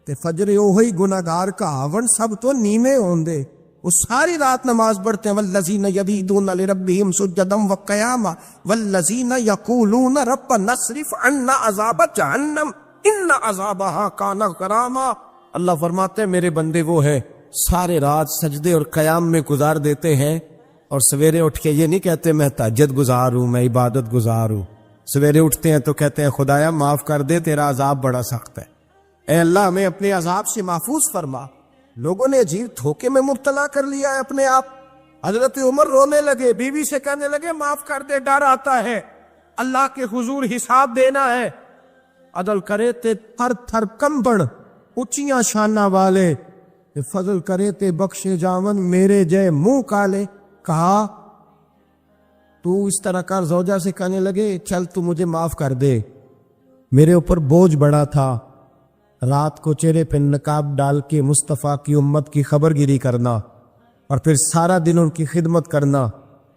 تے فجر اوہی گناہگار کا آون سب تو نیمے ہوندے۔ وہ ساری رات نماز پڑھتے ہیں، والذین یبیتون لربہم سجدا وقیاما والذین یقولون ربنا اصرف عنا عذاب جہنم ان عذابها کان غراما۔ اللہ فرماتے ہیں میرے بندے وہ ہیں سارے رات سجدے اور قیام میں گزار دیتے ہیں، اور سویرے اٹھ کے یہ نہیں کہتے میں تہجد گزار ہوں، میں عبادت گزار ہوں۔ سویرے اٹھتے ہیں تو کہتے ہیں خدایا معاف کر دے، تیرا عذاب بڑا سخت ہے، اے اللہ ہمیں اپنے عذاب سے محفوظ فرما۔ لوگوں نے عجیب دھوکے میں مبتلا کر لیا ہے اپنے آپ۔ حضرت عمر رونے لگے، بیوی سے کہنے لگے معاف کر دے، ڈر آتا ہے، اللہ کے حضور حساب دینا ہے۔ عدل کرے تے تھر تھر کمبڑ اچیاں شانہ والے، فضل کرے تے بخشے جاون میرے جے منہ کالے۔ کہا تو اس طرح کر، زوجہ سے کہنے لگے چل تو مجھے معاف کر دے، میرے اوپر بوجھ بڑا تھا، رات کو چہرے پہ نقاب ڈال کے مصطفیٰ کی امت کی خبر گیری کرنا اور پھر سارا دن ان کی خدمت کرنا،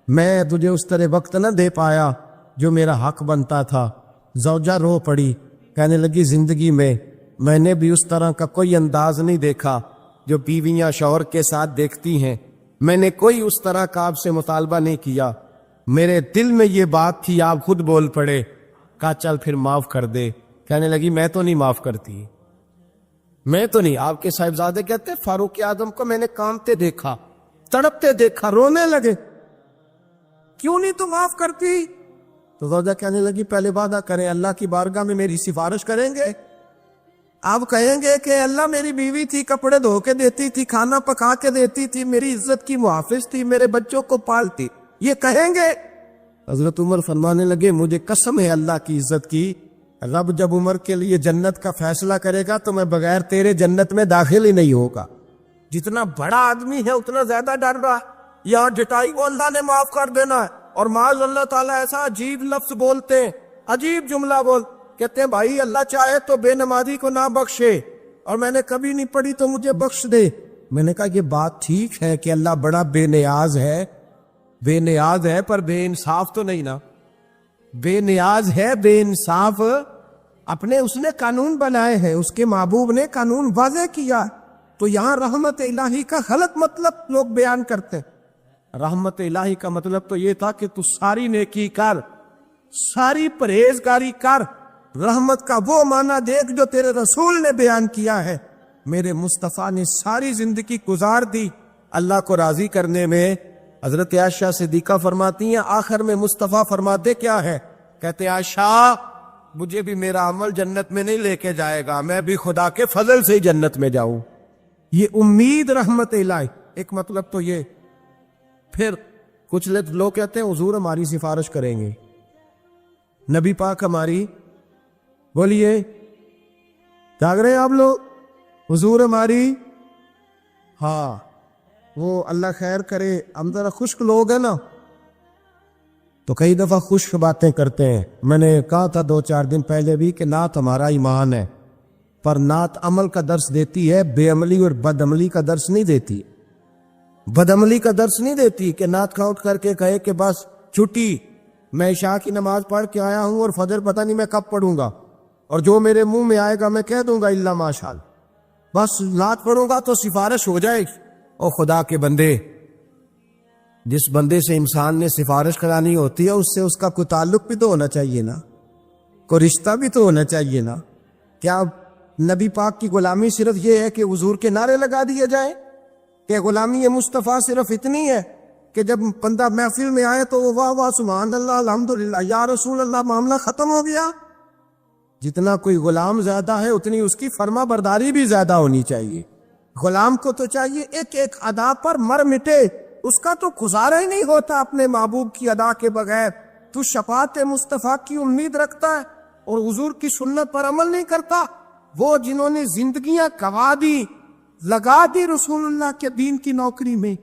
میں تجھے اس طرح وقت نہ دے پایا جو میرا حق بنتا تھا۔ زوجہ رو پڑی، کہنے لگی زندگی میں نے بھی اس طرح کا کوئی انداز نہیں دیکھا جو بیویاں شوہر کے ساتھ دیکھتی ہیں، میں نے کوئی اس طرح کا آپ سے مطالبہ نہیں کیا، میرے دل میں یہ بات تھی، آپ خود بول پڑے۔ کہا چل پھر معاف کر دے۔ کہنے لگی میں تو نہیں معاف کرتی، میں تو نہیں۔ آپ کے صاحبزادے کہتے فاروق اعظم کو میں نے کانپتے دیکھا، تڑپتے دیکھا، رونے لگے، کیوں نہیں تو معاف کرتی؟ تو زوجہ کہنے لگی پہلے وعدہ کریں، اللہ کی بارگاہ میں میری سفارش کریں گے؟ آپ کہیں گے کہ اللہ میری بیوی تھی، کپڑے دھو کے دیتی تھی، کھانا پکا کے دیتی تھی، میری عزت کی محافظ تھی، میرے بچوں کو پالتی، یہ کہیں گے؟ حضرت عمر فرمانے لگے مجھے قسم ہے اللہ کی عزت کی، رب جب عمر کے لیے جنت کا فیصلہ کرے گا تو میں بغیر تیرے جنت میں داخل ہی نہیں ہوگا۔ جتنا بڑا آدمی ہے اتنا زیادہ ڈر رہا ہے، یہاں جٹائی کو اللہ نے معاف کر دینا ہے، اور معاذ اللہ تعالیٰ ایسا عجیب لفظ بولتے ہیں، عجیب جملہ کہتے ہیں بھائی اللہ چاہے تو بے نمازی کو نہ بخشے، اور میں نے کبھی نہیں پڑھی تو مجھے بخش دے۔ میں نے کہا یہ بات ٹھیک ہے کہ اللہ بڑا بے نیاز ہے، پر بے انصاف تو نہیں نا، بے نیاز ہے، بے انصاف اپنے اس نے قانون بنائے ہیں، اس کے محبوب نے قانون واضح کیا، تو یہاں رحمت الہی کا غلط مطلب لوگ بیان کرتے ہیں۔ رحمت الہی کا مطلب تو یہ تھا کہ تو ساری نیکی کر، ساری پرہیزگاری کر، رحمت کا وہ معنی دیکھ جو تیرے رسول نے بیان کیا ہے۔ میرے مصطفیٰ نے ساری زندگی گزار دی اللہ کو راضی کرنے میں۔ حضرت عائشہ صدیقہ فرماتی ہیں آخر میں مصطفیٰ فرماتے کیا ہے؟ کہتے عائشہ مجھے بھی میرا عمل جنت میں نہیں لے کے جائے گا، میں بھی خدا کے فضل سے ہی جنت میں جاؤں۔ یہ امید رحمت الہی، ایک مطلب تو یہ۔ پھر کچھ لوگ کہتے ہیں حضور ہماری سفارش کریں گے، نبی پاک ہماری، بولیے جاگ رہے ہیں آپ لوگ؟ حضور ہماری، ہاں وہ اللہ خیر کرے، ہم ذرا خشک لوگ ہیں نا تو کئی دفعہ خشک باتیں کرتے ہیں۔ میں نے کہا تھا 2-4 دن پہلے بھی کہ نعت ہمارا ایمان ہے، پر نعت عمل کا درس دیتی ہے، بے عملی اور بد عملی کا درس نہیں دیتی۔ بد عملی کا درس نہیں دیتی کہ نعت کھا اٹھ کر کے کہے کہ بس چھٹی، میں عشاء کی نماز پڑھ کے آیا ہوں اور فجر پتہ نہیں میں کب پڑھوں گا، اور جو میرے منہ میں آئے گا میں کہہ دوں گا اللہ ماشاءاللہ، بس نعت پڑھوں گا تو سفارش ہو جائے گی۔ او خدا کے بندے، جس بندے سے انسان نے سفارش کرانی ہوتی ہے اس سے اس کا کوئی تعلق بھی تو ہونا چاہیے نا، کوئی رشتہ بھی تو ہونا چاہیے نا۔ کیا نبی پاک کی غلامی صرف یہ ہے کہ حضور کے نعرے لگا دیے جائیں؟ کہ غلامی مصطفیٰ صرف اتنی ہے؟ کہ جب بندہ محفل میں آئے تو وہ واہ واہ سبحان اللہ الحمدللہ یا رسول اللہ معاملہ ختم ہو گیا. جتنا کوئی غلام زیادہ ہے اتنی اس کی فرما برداری بھی زیادہ ہونی چاہیے. غلام کو تو چاہیے ایک ایک ادا پر مر مٹے، اس کا تو گزارا ہی نہیں ہوتا اپنے محبوب کی ادا کے بغیر. تو شفاعت مصطفیٰ کی امید رکھتا ہے اور حضور کی سنت پر عمل نہیں کرتا. وہ جنہوں نے زندگیاں گوا دی، لگا دی رسول اللہ کے دین کی نوکری میں،